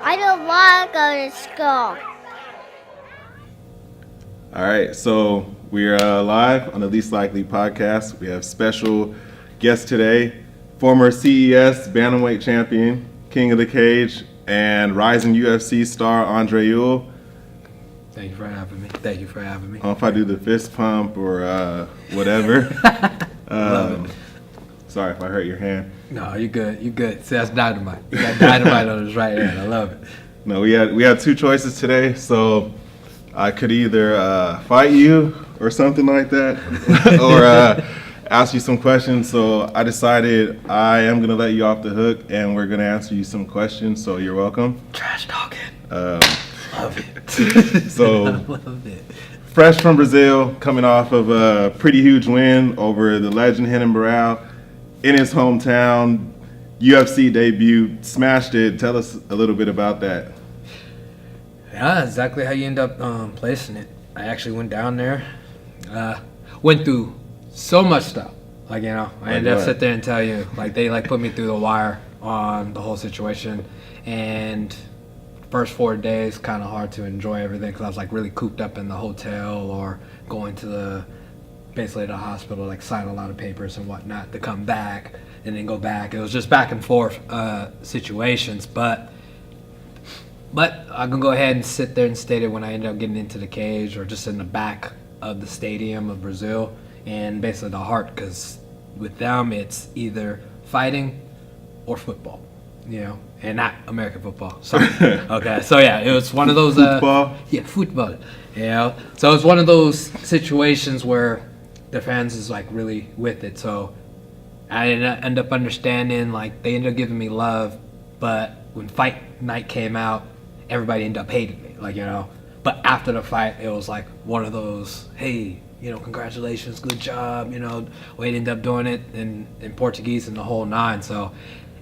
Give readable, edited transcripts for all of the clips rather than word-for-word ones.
I don't want to go to school. All right, so we're live on the Least Likely podcast. We have special guest today, former CES Bantamweight champion, King of the Cage, and rising UFC star Andre Ewell. Thank you for having me. Thank you for having me. I don't know if I do the fist pump or whatever. Love it. Sorry if I hurt your hand. No, you're good. You're good. See, that's dynamite. You got dynamite on his right hand. I love it. No, we had two choices today, so I could either fight you or something like that, or ask you some questions. So I decided I am gonna let you off the hook, and we're gonna answer you some questions. So you're welcome. Trash talking. Love it. So I love it. fresh from Brazil, coming off of a pretty huge win over the legend Renan Barao in his hometown, UFC debut, smashed it. Tell us a little bit about that. Yeah, exactly how you end up placing it. I actually went down there, went through so much stuff. I ended up sit there and tell you, they put me through the wire on the whole situation, and first 4 days kind of hard to enjoy everything because I was really cooped up in the hotel or going to the hospital, sign a lot of papers and whatnot to come back and then go back. It was just back and forth situations, but I can go ahead and sit there and state it when I ended up getting into the cage or just in the back of the stadium of Brazil and basically the heart, because with them it's either fighting or football, and not American football. Sorry. Okay, so yeah, it was one of those Football? Yeah, football. So it's one of those situations where the fans is really with it. So I end up understanding they ended up giving me love, but when fight night came out, everybody ended up hating me, But after the fight, it was one of those, hey, congratulations, good job, we ended up doing it in Portuguese and the whole nine. So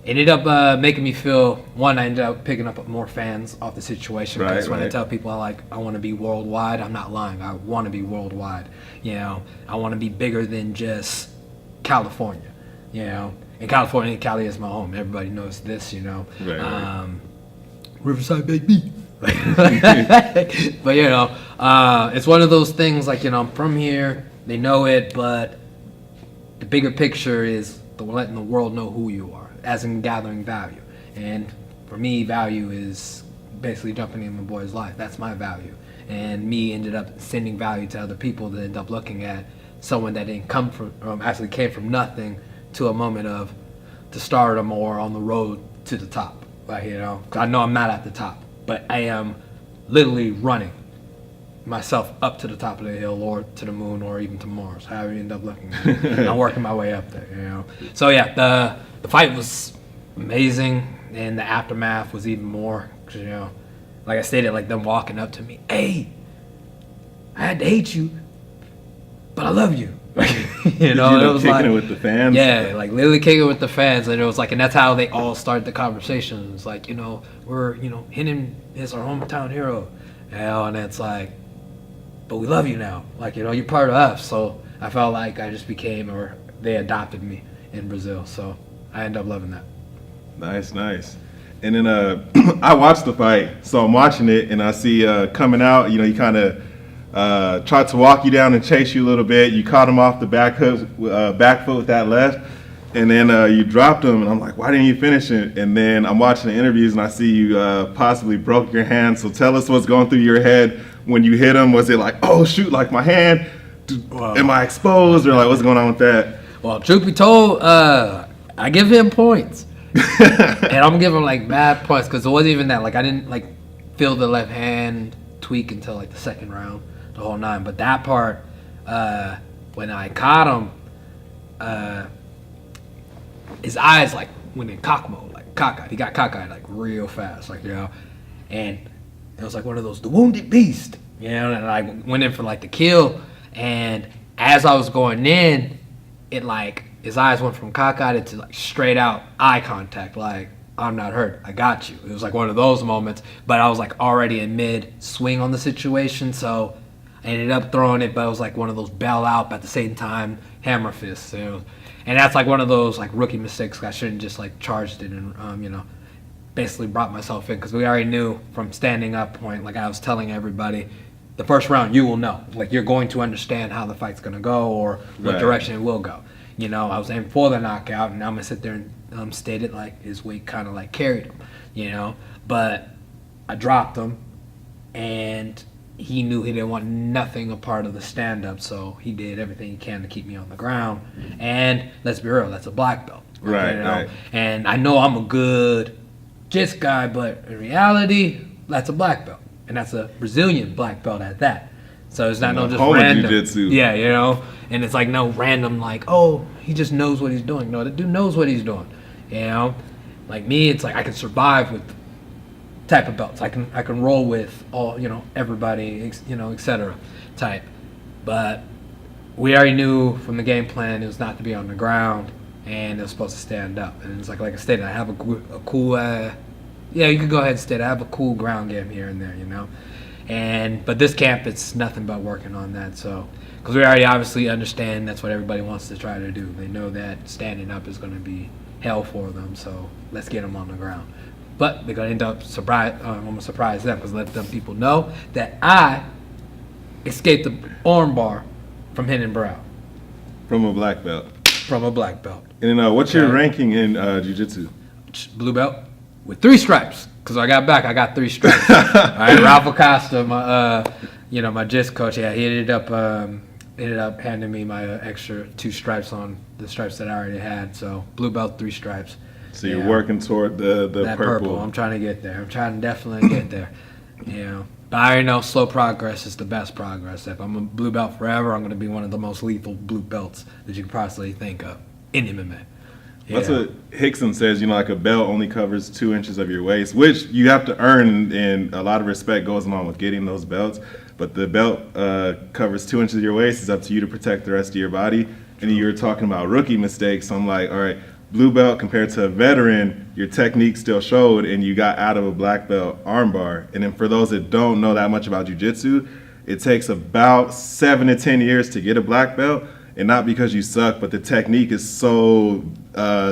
it ended up making me feel, one, I ended up picking up more fans off the situation. Because when I tell people I want to be worldwide, I'm not lying. I want to be worldwide. I want to be bigger than just California. And California, Cali is my home. Everybody knows this. Riverside, baby. But it's one of those things I'm from here. They know it, but the bigger picture is letting the world know who you are, as in gathering value. And for me, value is basically jumping in my boy's life. That's my value. And me ended up sending value to other people that end up looking at someone that didn't come from, actually came from nothing to a moment of to stardom or on the road to the top. I know I'm not at the top, but I am literally running myself up to the top of the hill or to the moon or even to Mars, however you end up looking at it. I'm working my way up there, So yeah, the fight was amazing, and the aftermath was even more, cause, like I stated, them walking up to me, hey, I had to hate you, but I love you. It was kicking it with the fans. Yeah, literally kicking it with the fans, and it was and that's how they all started the conversation. It's we're Renan is our hometown hero, and it's but we love you now. You're part of us. So I felt like I just became, or they adopted me in Brazil. So I ended up loving that. Nice. And then I watched the fight, so I'm watching it, and I see coming out. You kind of tried to walk you down and chase you a little bit. You caught him off the back foot with that left, and then you dropped him. And I'm like, why didn't you finish it? And then I'm watching the interviews, and I see you possibly broke your hand. So tell us what's going through your head when you hit him. Was it oh shoot, my hand? Am I exposed, or what's going on with that? Well, truth be told, I give him points, and I'm giving bad points because it wasn't even that. I didn't feel the left hand tweak until the second round. The whole nine, but that part, when I caught him, his eyes went in cock mode, cockeyed. He got cockeyed real fast, and it was one of those the wounded beast, and I went in for the kill, and as I was going in, it his eyes went from cockeyed to straight out eye contact, I'm not hurt, I got you. It was one of those moments, but I was already in mid swing on the situation, so I ended up throwing it, but it was one of those bail out, but at the same time, hammer fists. And that's one of those rookie mistakes. I shouldn't just charged it and basically brought myself in because we already knew from standing up point, like I was telling everybody, the first round you will know. Like you're going to understand how the fight's going to go or what direction it will go. You know, I was aiming for the knockout, and now I'm going to sit there and state it like his weight kind of like carried him, you know. But I dropped him, and he knew he didn't want nothing a part of the stand-up, so he did everything he can to keep me on the ground. And let's be real, that's a black belt. Right, you know? right. And I know I'm a good jits guy, but in reality, that's a black belt. And that's a Brazilian black belt at that. So it's not no just random. Jiu-jitsu. Yeah, you know? And it's like no random like, oh, he just knows what he's doing. No, the dude knows what he's doing. You know? Like me, it's like I can survive with type of belts. I can roll with all, you know, everybody, you know, etc. type. But we already knew from the game plan it was not to be on the ground and it was supposed to stand up. And it's like I stated, I have a cool, yeah, you could go ahead and state I have a cool ground game here and there, you know. But this camp, it's nothing but working on that. So, because we already obviously understand that's what everybody wants to try to do. They know that standing up is going to be hell for them. So let's get them on the ground. But they're going to end up I'm going to surprise them because let them people know that I escaped the armbar from Renan Barao. From a black belt. From a black belt. And what's your ranking in jiu-jitsu? Blue belt with 3 stripes. Because I got 3 stripes. All right, Ralph Acosta, my my JIS coach, yeah, he ended up handing me my extra 2 stripes on the stripes that I already had. So blue belt, 3 stripes. So you're working toward the that purple. I'm trying to get there. I'm trying to definitely get there. You know, but I already know slow progress is the best progress. If I'm a blue belt forever, I'm going to be one of the most lethal blue belts that you could possibly think of in MMA. Yeah. That's what Hickson says, you know, like a belt only covers 2 inches of your waist, which you have to earn, and a lot of respect goes along with getting those belts. But the belt covers 2 inches of your waist. It's up to you to protect the rest of your body. And you were talking about rookie mistakes. So I'm like, all right, blue belt compared to a veteran, your technique still showed, and you got out of a black belt armbar. And then for those that don't know that much about jiu-jitsu, it takes about 7 to 10 years to get a black belt. And not because you suck, but the technique is so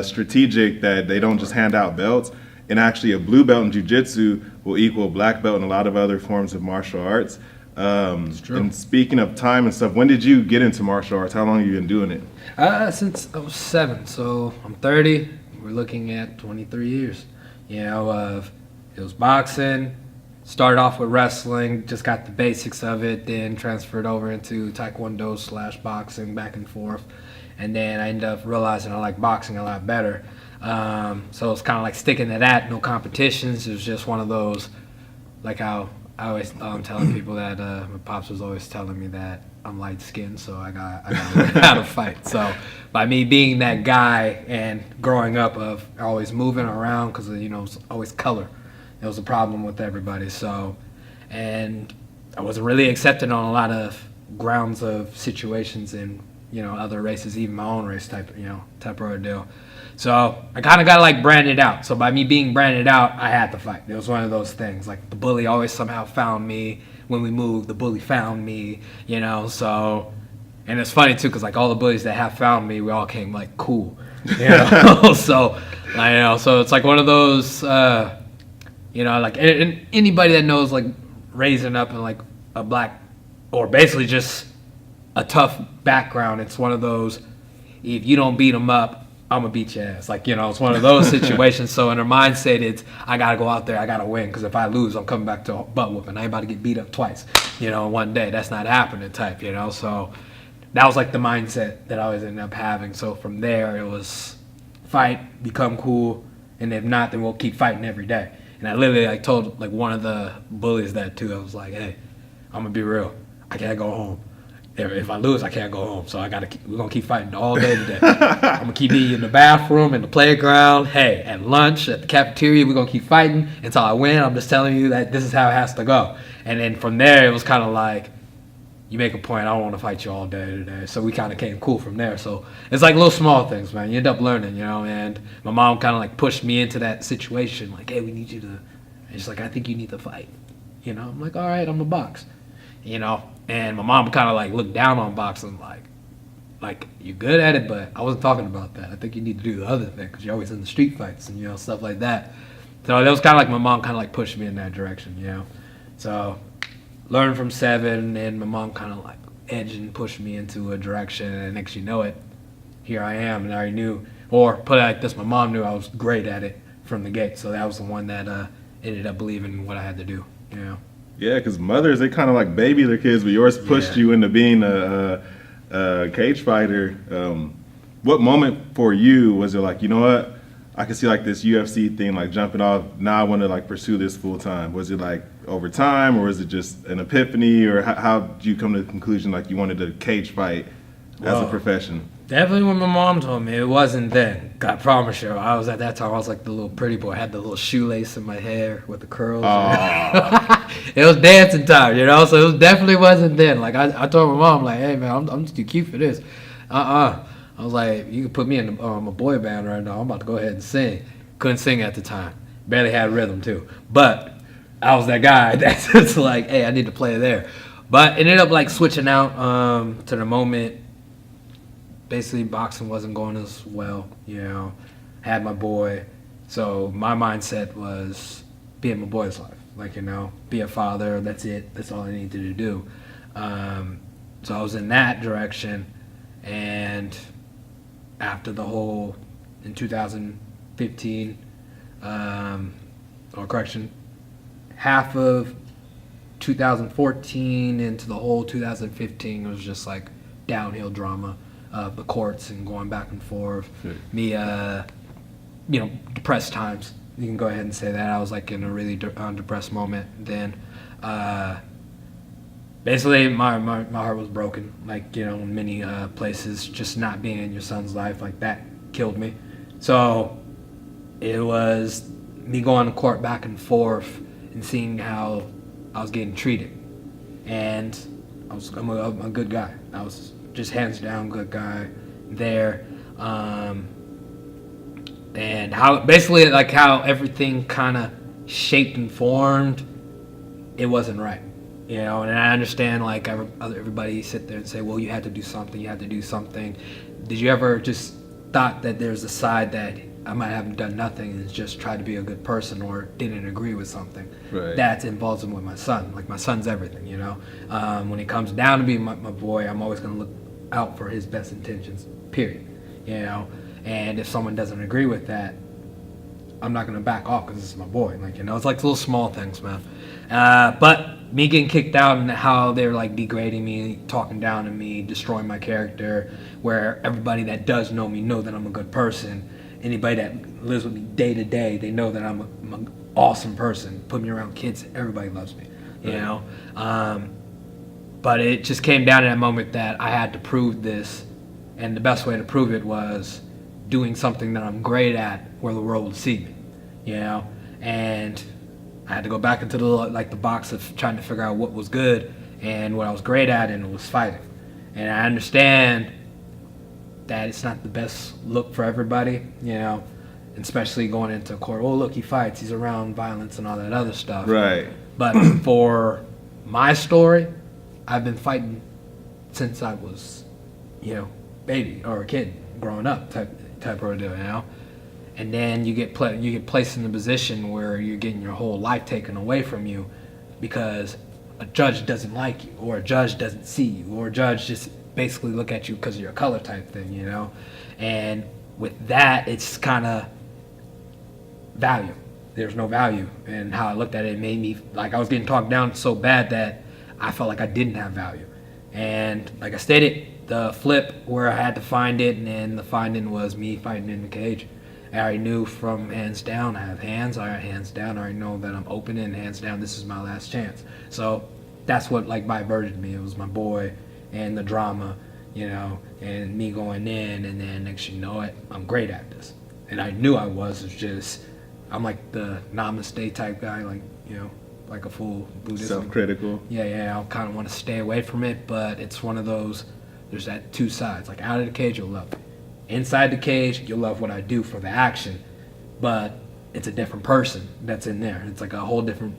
strategic that they don't just hand out belts. And actually a blue belt in jiu-jitsu will equal a black belt in a lot of other forms of martial arts. It's true. And speaking of time and stuff, when did you get into martial arts? How long have you been doing it? Since I was 7, so I'm 30. We're looking at 23 years. You know, it was boxing. Started off with wrestling, just got the basics of it, then transferred over into taekwondo / boxing, back and forth. And then I ended up realizing I like boxing a lot better. So it's kind of like sticking to that, no competitions. It was just one of those, like how I always telling people that my pops was always telling me that I'm light skinned, so I got to learn how to fight. So by me being that guy and growing up of always moving around because you know, it's always color. It was a problem with everybody. So, and I wasn't really accepted on a lot of grounds of situations in, you know, other races, even my own race type of deal. So I kind of got like branded out. So by me being branded out, I had to fight. It was one of those things. Like the bully always somehow found me. When we moved, the bully found me, you know, so, and it's funny too, because like all the bullies that have found me, we all came like cool, you know, so it's like one of those, you know, like and anybody that knows like raising up in like a black or basically just a tough background, it's one of those, if you don't beat them up, I'm gonna beat your ass. Like, you know, it's one of those situations. So in her mindset, it's I gotta go out there, I gotta win, because if I lose, I'm coming back to a butt whooping. I ain't about to get beat up twice, you know, in one day. That's not happening type, you know. So that was like the mindset that I always ended up having. So from there, it was fight, become cool, and if not, then we'll keep fighting every day. And I literally like told like one of the bullies that too. I was like, hey, I'm gonna be real. I can't go home. If I lose, I can't go home. So we're gonna keep fighting all day today. I'm gonna keep you in the bathroom, in the playground. Hey, at lunch, at the cafeteria, we're gonna keep fighting until I win. I'm just telling you that this is how it has to go. And then from there, it was kind of like, you make a point, I don't want to fight you all day today. So we kind of came cool from there. So it's like little small things, man. You end up learning, you know. And my mom kind of like pushed me into that situation. Like, hey, we need you to. And she's like, I think you need to fight. You know, I'm like, all right, I'm gonna box. You know, and my mom kind of like looked down on boxing, like you're good at it, but I wasn't talking about that. I think you need to do the other thing because you're always in the street fights and, you know, stuff like that. So that was kind of like my mom kind of like pushed me in that direction, you know. So learned from 7, and my mom kind of like edged and pushed me into a direction, and next you know it, here I am, and I already knew, or put it like this, my mom knew I was great at it from the gate, so that was the one that ended up believing in what I had to do, you know. Yeah, because mothers, they kind of like baby their kids, but yours pushed you into being a cage fighter. What moment for you was it like, you know what, I can see like this UFC thing, like jumping off, now I want to like pursue this full time? Was it like over time, or was it just an epiphany, or how did you come to the conclusion like you wanted to cage fight as a profession? Definitely when my mom told me. It wasn't then. I promise you. I was at that time, I was like the little pretty boy. I had the little shoelace in my hair with the curls. It was dancing time, you know, so it definitely wasn't then. Like, I told my mom, like, hey, man, I'm just too cute for this. I was like, you can put me in a boy band right now. I'm about to go ahead and sing. Couldn't sing at the time. Barely had rhythm, too. But I was that guy that's just like, hey, I need to play there. But it ended up, like, switching out to the moment. Basically, boxing wasn't going as well, you know. Had my boy. So my mindset was be in my boy's life. Like, you know, be a father. That's it. That's all I needed to do. So I was in that direction. And after the whole, in 2015, half of 2014 into the whole 2015, it was just like downhill drama of the courts and going back and forth. Sure. Me, depressed times. You can go ahead and say that. I was like in a really depressed moment then. Basically, my heart was broken. Like, you know, in many places, just not being in your son's life, like that killed me. So it was me going to court back and forth and seeing how I was getting treated. And I'm a good guy. I was just hands down good guy there. And how basically like how everything kind of shaped and formed, it wasn't right. You know, and I understand like everybody sit there and say, well, you had to do something, Did you ever just thought that there's a side that I might have done nothing and just tried to be a good person or didn't agree with something? Right. That's involved with my son. Like, my son's everything, you know. When it comes down to being my boy, I'm always going to look out for his best intentions, period. You know, and if someone doesn't agree with that, I'm not going to back off because this is my boy. Like, you know, it's like little small things, man. But me getting kicked out and how they're like degrading me, talking down to me, destroying my character, where everybody that does know me know that I'm a good person. Anybody that lives with me day to day, they know that I'm an awesome person. Put me around kids, everybody loves me, you know. But it just came down to that moment that I had to prove this, and the best way to prove it was doing something that I'm great at, where the world will see me, you know. And I had to go back into the box of trying to figure out what was good and what I was great at, and it was fighting. And I understand that it's not the best look for everybody, you know, especially going into court. Oh, look, he fights, he's around violence and all that other stuff. Right. But for my story, I've been fighting since I was, you know, baby or a kid growing up type of deal, you know. And then you get placed in a position where you're getting your whole life taken away from you because a judge doesn't like you, or a judge doesn't see you, or a judge just basically look at you because of your color type thing, you know. And with that, it's kind of value. There's no value. And how I looked at it, it made me like I was getting talked down so bad that I felt like I didn't have value. And like I stated, the flip where I had to find it, and then the finding was me fighting in the cage. I already knew from hands down, I have hands, I got hands down, I already know that I'm open, and hands down, this is my last chance. So that's what like diverted me. It was my boy and the drama, you know, and me going in, and then next you know it, I'm great at this. And I knew I was. It's just, I'm like the namaste type guy, like, you know, like a full Buddhist. Self-critical. Yeah, I kind of want to stay away from it, but it's one of those, there's that two sides. Like, out of the cage, you'll love it. Inside the cage, you'll love what I do for the action, but it's a different person that's in there. It's like a whole different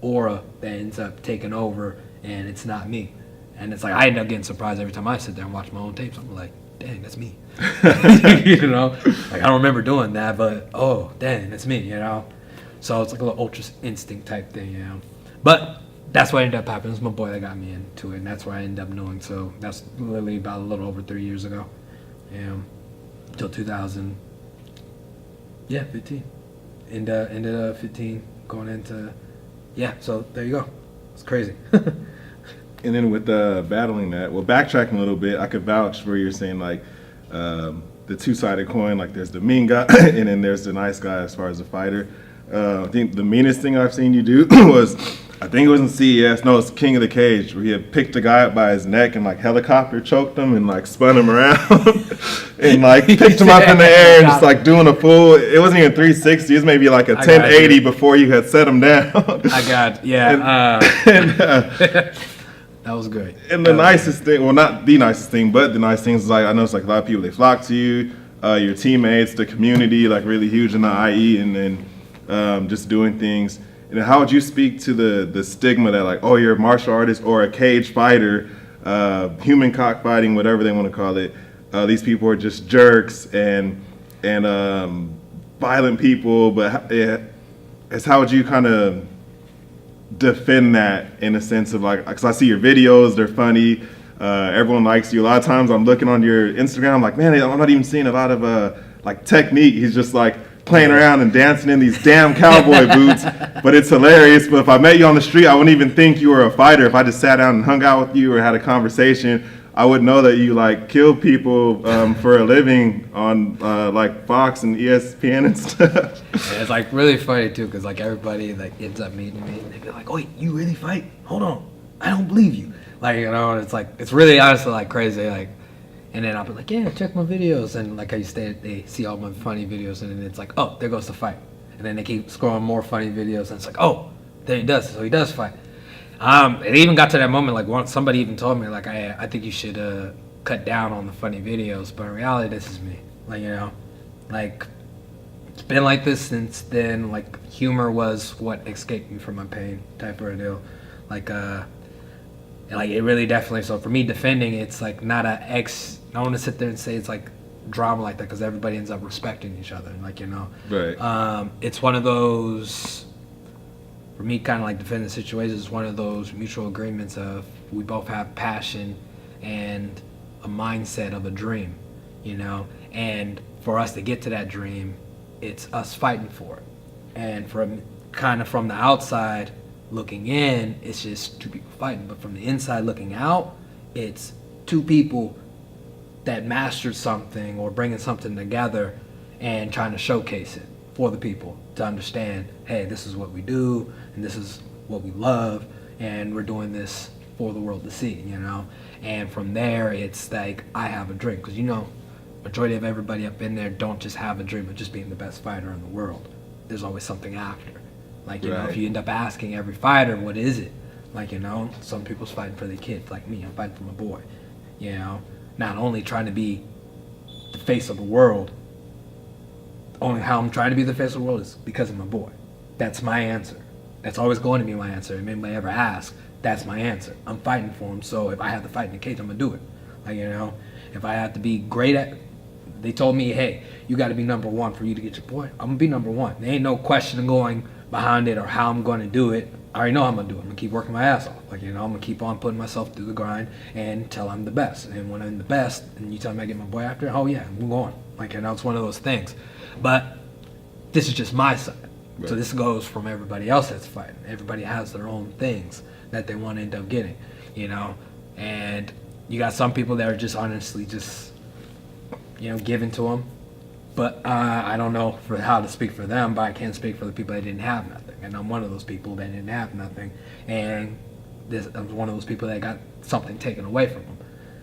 aura that ends up taking over, and it's not me. And it's like, I end up getting surprised every time I sit there and watch my own tapes. I'm like, dang, that's me. You know? Like, I don't remember doing that, but, oh, dang, that's me, you know? So it's like a little ultra instinct type thing, you know. But that's what ended up happening. It was my boy that got me into it, and that's where I ended up knowing. So that's literally about a little over 3 years ago, till 2000. Yeah, 15. Ended up 15, going into, yeah. So there you go. It's crazy. And then with battling that, well, backtracking a little bit, I could vouch for you're saying like the two-sided coin. Like there's the mean guy, and then there's the nice guy as far as a fighter. I think the meanest thing I've seen you do was, I think it was in CES. No, it's King of the Cage, where he had picked a guy up by his neck and like helicopter choked him and like spun him around and like picked him up in the air and just like doing a full. It wasn't even 360. It was maybe like a 1080 before you had set him down. That was great. And the nicest thing, well, not the nicest thing, but the nice thing is like I know it's like a lot of people, they flock to you, your teammates, the community, like really huge in the IE, and then just doing things. And how would you speak to the stigma that like, oh, you're a martial artist or a cage fighter, human cockfighting, whatever they want to call it. These people are just jerks and violent people. But how would you kind of defend that in a sense of like, because I see your videos, they're funny. Everyone likes you. A lot of times I'm looking on your Instagram, I'm like, man, I'm not even seeing a lot of like technique. He's just like playing around and dancing in these damn cowboy boots, but it's hilarious. But if I met you on the street, I wouldn't even think you were a fighter. If I just sat down and hung out with you or had a conversation, I would know that you like kill people for a living on like Fox and ESPN and stuff. Yeah, it's like really funny too, because like everybody like ends up meeting me and they be like, "Oh, wait, you really fight? Hold on, I don't believe you." Like, you know, and it's like, it's really honestly like crazy, like. And then I'll be like, yeah, check my videos. And like how you said, they see all my funny videos. And then it's like, oh, there goes the fight. And then they keep scrolling more funny videos. And it's like, oh, there he does. So he does fight. It even got to that moment, like somebody even told me, like, I think you should cut down on the funny videos. But in reality, this is me. Like, you know, like, it's been like this since then. Like, humor was what escaped me from my pain type of a deal. Like, it really definitely, so for me defending, it's like not I don't want to sit there and say it's like drama like that, because everybody ends up respecting each other, and like, you know, right. It's one of those, for me, kind of like defending situations, it's one of those mutual agreements of we both have passion and a mindset of a dream, you know, and for us to get to that dream, it's us fighting for it. And from kind of from the outside looking in, it's just two people fighting, but from the inside looking out, it's two people that mastered something or bringing something together and trying to showcase it for the people to understand, hey, this is what we do and this is what we love, and we're doing this for the world to see, you know. And from there, it's like, I have a dream, because, you know, majority of everybody up in there don't just have a dream of just being the best fighter in the world. There's always something after. Like, you know, if you end up asking every fighter, what is it? Like, you know, some people's fighting for their kids. Like me, I'm fighting for my boy. You know, not only trying to be the face of the world, only how I'm trying to be the face of the world is because of my boy. That's my answer. That's always going to be my answer. If anybody ever asks, that's my answer. I'm fighting for him, so if I have to fight in the cage, I'm going to do it. Like, you know, if I have to be great at, they told me, hey, you got to be number one for you to get your boy. I'm going to be number one. There ain't no question going behind it or how I'm going to do it. I already know how I'm going to do it. I'm going to keep working my ass off. Like, you know, I'm going to keep on putting myself through the grind until I'm the best. And when I'm the best and you tell me I get my boy after, oh yeah, we're going. Like, you know, it's one of those things. But this is just my side. Right. So this goes from everybody else that's fighting. Everybody has their own things that they want to end up getting, you know. And you got some people that are just honestly just, you know, given to them. But I don't know for how to speak for them, but I can speak for the people that didn't have nothing. And I'm one of those people that didn't have nothing. And I'm one of those people that got something taken away from them,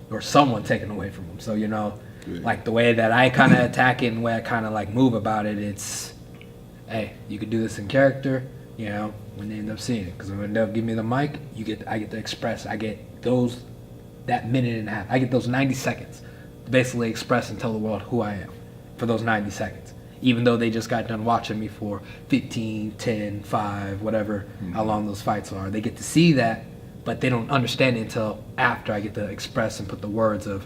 or someone taken away from them. So, you know, like the way that I kind of attack it and the way I kind of like move about it, it's, hey, you could do this in character, you know, when they end up seeing it. Because when they'll give me the mic, I get to express. I get that minute and a half. I get those 90 seconds to basically express and tell the world who I am for those 90 seconds. Even though they just got done watching me for 15, 10, 5, whatever, how long those fights are. They get to see that, but they don't understand it until after I get to express and put the words of,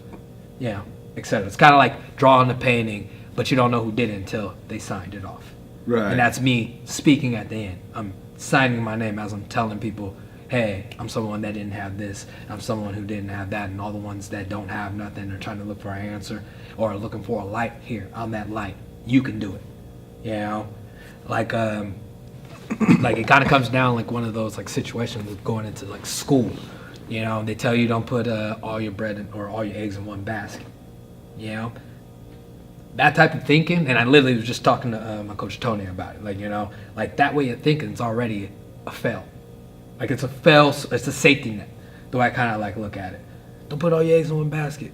you know, etc. It's kind of like drawing a painting, but you don't know who did it until they signed it off. Right. And that's me speaking at the end. I'm signing my name as I'm telling people, hey, I'm someone that didn't have this. I'm someone who didn't have that. And all the ones that don't have nothing are trying to look for an answer or are looking for a light. Here, I'm that light. You can do it. You know? Like it kind of comes down like one of those like situations of going into like school. You know, they tell you don't put all your bread or all your eggs in one basket. You know? That type of thinking, and I literally was just talking to my coach Tony about it. Like, you know, like that way of thinking is already a fail. Like it's a fail, it's a safety net. The way I kind of like look at it. Don't put all your eggs in one basket.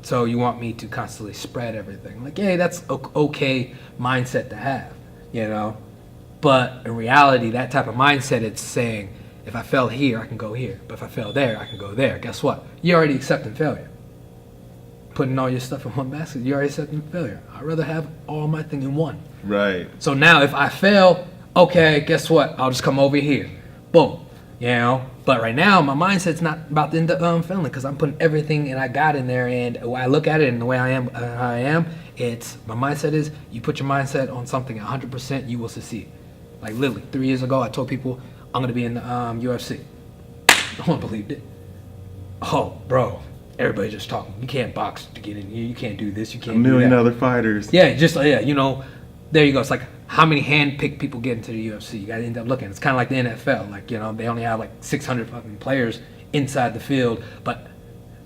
So you want me to constantly spread everything. Like, yeah, that's okay mindset to have, you know. But in reality, that type of mindset, it's saying, if I fail here, I can go here. But if I fail there, I can go there. Guess what? You're already accepting failure. Putting all your stuff in one basket, you're already accepting failure. I'd rather have all my thing in one. Right. So now if I fail, okay, guess what? I'll just come over here. Boom. You know? But right now, my mindset's not about to end up failing because I'm putting everything and I got in there. And the way I look at it and the way I am, it's my mindset is you put your mindset on something 100%, you will succeed. Like literally 3 years ago, I told people I'm going to be in the UFC. No one believed it. Oh, bro. Everybody just talking. You can't box to get in here. You can't do this. You can't do that. A million other fighters. Yeah, just you know, there you go. It's like how many hand-picked people get into the UFC. You got to end up looking. It's kind of like the NFL. Like, you know, they only have like 600 fucking players inside the field, but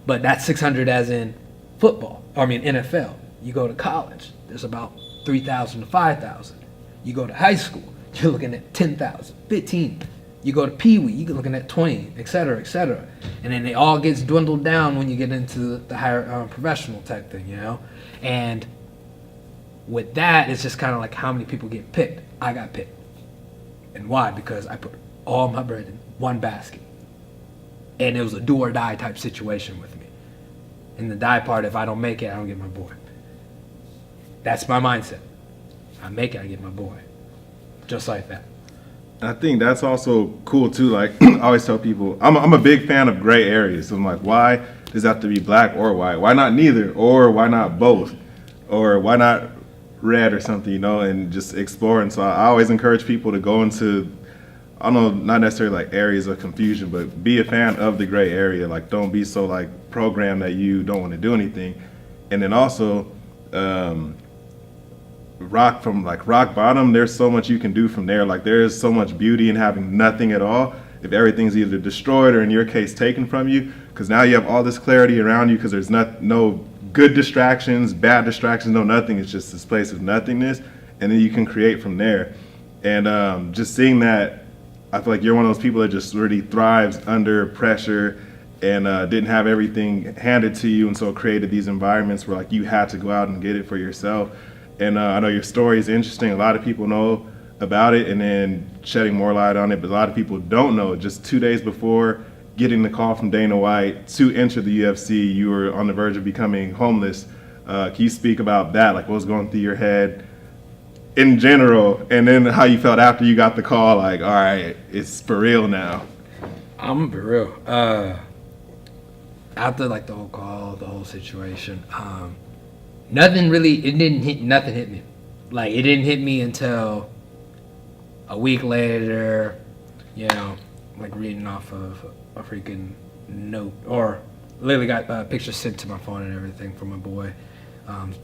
that's 600 as in football. I mean NFL. You go to college, there's about 3,000 to 5,000. You go to high school, you're looking at 10,000, 15. You go to Pee Wee, you're looking at 20, et cetera, et cetera. And then it all gets dwindled down when you get into the higher professional type thing, you know? And with that, it's just kind of like how many people get picked. I got picked. And why? Because I put all my bread in one basket. And it was a do or die type situation with me. And the die part, if I don't make it, I don't get my boy. That's my mindset. I make it, I get my boy. Just like that. I think that's also cool too. Like I always tell people, I'm a big fan of gray areas. So I'm like, why does it have to be black or white? Why not neither? Or why not both? Or why not red or something, you know, and just explore. And so I always encourage people to go into, I don't know, not necessarily like areas of confusion, but be a fan of the gray area. Like don't be so like programmed that you don't want to do anything. And then also, rock bottom, there's so much you can do from there. Like there's so much beauty in having nothing at all if everything's either destroyed or in your case taken from you, because now you have all this clarity around you because there's no good distractions, bad distractions, no nothing. It's just this place of nothingness, and then you can create from there. And just seeing that, I feel like you're one of those people that just really thrives under pressure and didn't have everything handed to you, and so created these environments where like you had to go out and get it for yourself. And I know your story is interesting. A lot of people know about it and then shedding more light on it, but a lot of people don't know. Just 2 days before getting the call from Dana White to enter the UFC, you were on the verge of becoming homeless. Can you speak about that? Like what was going through your head in general, and then how you felt after you got the call, like, all right, it's for real now? I'm for real. After like the whole call, the whole situation, nothing hit me. Like it didn't hit me until a week later, you know, like reading off of a freaking note, or literally got pictures sent to my phone and everything from a boy,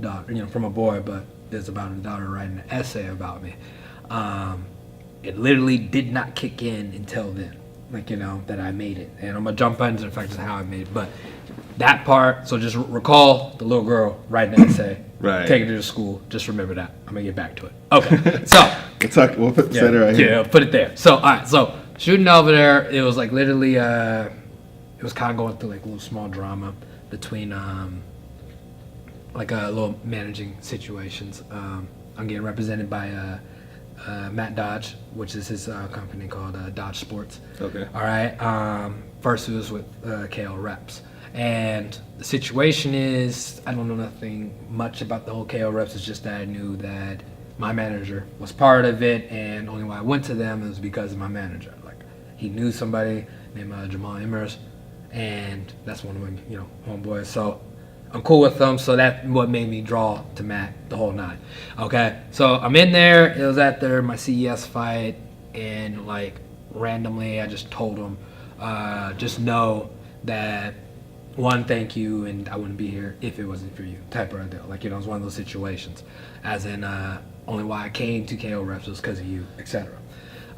daughter, you know, from a boy, but there's about a daughter writing an essay about me. It literally did not kick in until then, like, you know, that I made it. And I'm gonna jump into the fact of how I made it, but that part, so just recall the little girl writing an essay, right, taking her to school. Just remember that. I'm gonna get back to it. Okay, so we'll put it right here. Yeah, put it there. So all right, so shooting over there, it was like literally, it was kind of going through like a little small drama between like a little managing situations. I'm getting represented by Matt Dodge, which is his company called Dodge Sports. Okay. All right. First it was with KO Reps. And the situation is, I don't know nothing much about the whole KO Reps. It's just that I knew that my manager was part of it, and only why I went to them was because of my manager. Like, he knew somebody named Jamal Immers, and that's one of my, you know, homeboys. So I'm cool with them, so that's what made me draw to Matt the whole night. Okay, so I'm in there. It was after my CES fight, and like randomly, I just told him, just know that one, thank you, and I wouldn't be here if it wasn't for you, type of deal. Like, you know, it's one of those situations, as in only why I came to KO Reps was because of you, etc.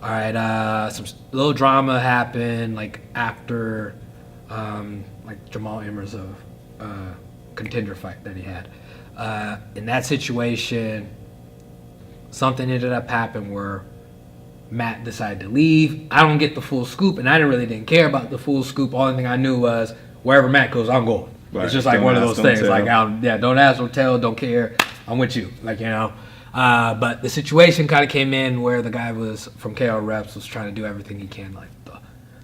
All right, some little drama happened like after like Jamal Imrazov contender fight that he had. In that situation, something ended up happening where Matt decided to leave. I don't get the full scoop, and I didn't care about the full scoop. Only thing I knew was wherever Matt goes, I'm going. Right. It's just like one of those things. Like, don't ask, don't tell, don't care. I'm with you. Like, you know. But the situation kind of came in where the guy was from KO Reps was trying to do everything he can, like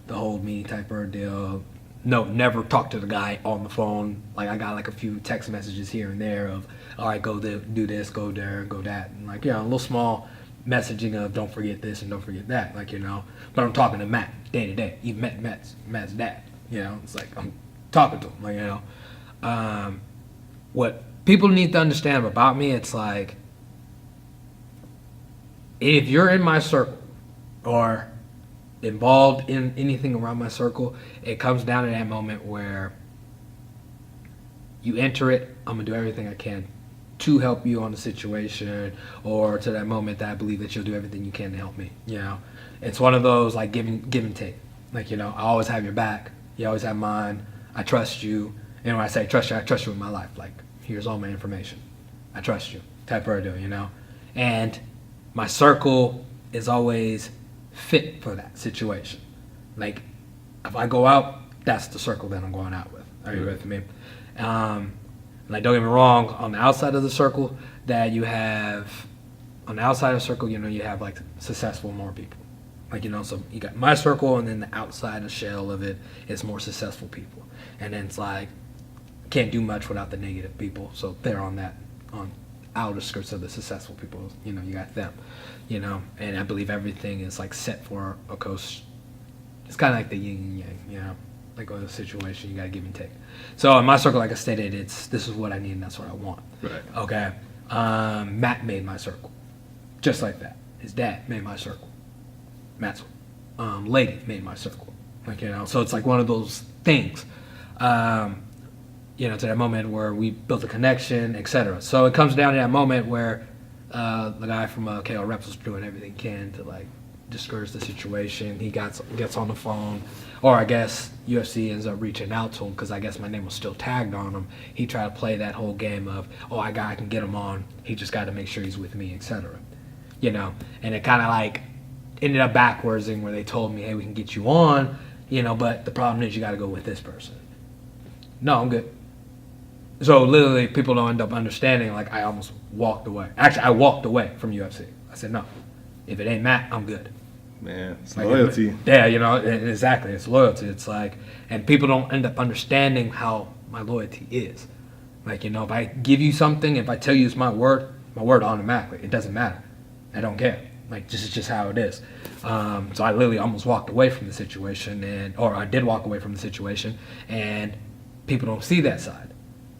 the hold me type of deal. No, never talk to the guy on the phone. Like, I got like a few text messages here and there of, all right, go do this, go there, go that, and like, you know, a little small messaging of don't forget this and don't forget that, like, you know. But I'm talking to Matt day to day. Even Matt's dad, you know. It's like I'm talking to him, like, you know. What people need to understand about me, it's like, if you're in my circle or involved in anything around my circle, it comes down to that moment where you enter it. I'm gonna do everything I can to help you on the situation, or to that moment that I believe that you'll do everything you can to help me. You know, it's one of those like give and take. Like, you know, I always have your back. You always have mine. I trust you. And when I say trust you, I trust you with my life. Like, here's all my information. I trust you. Type of deal, you know. And my circle is always fit for that situation. Like, if I go out, that's the circle that I'm going out with. Are you with me? Like, don't get me wrong, on the outside of the circle that you have, on the outside of the circle, you know, you have like successful more people. Like, you know, so you got my circle, and then the outside of shell of it is more successful people. And then it's like, can't do much without the negative people. So they're on outer skirts of the successful people. You know, you got them, you know. And I believe everything is like set for a coast. It's kind of like the yin and yang, you know. Like, with a situation, you got to give and take. So in my circle, like I stated, this is what I need and that's what I want. Right. Okay. Matt made my circle, just like that. His dad made my circle. Matt's lady made my circle. Like, you know, so it's like one of those things. You know, to that moment where we built a connection, etc. So it comes down to that moment where the guy from KO Reps was doing everything he can to like discourage the situation. He gets on the phone, or I guess UFC ends up reaching out to him because I guess my name was still tagged on him. He tried to play that whole game of, oh, I can get him on. He just got to make sure he's with me, etc. You know, and it kind of like ended up backwardsing where they told me, hey, we can get you on, you know, but the problem is you got to go with this person. No, I'm good. So literally, people don't end up understanding. Like, I almost walked away. Actually, I walked away from UFC. I said, no, if it ain't Matt, I'm good. Man, it's like, loyalty. Yeah, you know, exactly. It's loyalty. It's like, and people don't end up understanding how my loyalty is. Like, you know, if I give you something, if I tell you it's my word automatically. It doesn't matter. I don't care. Like, this is just how it is. So I literally almost walked away from the situation, or I did walk away from the situation, and people don't see that side.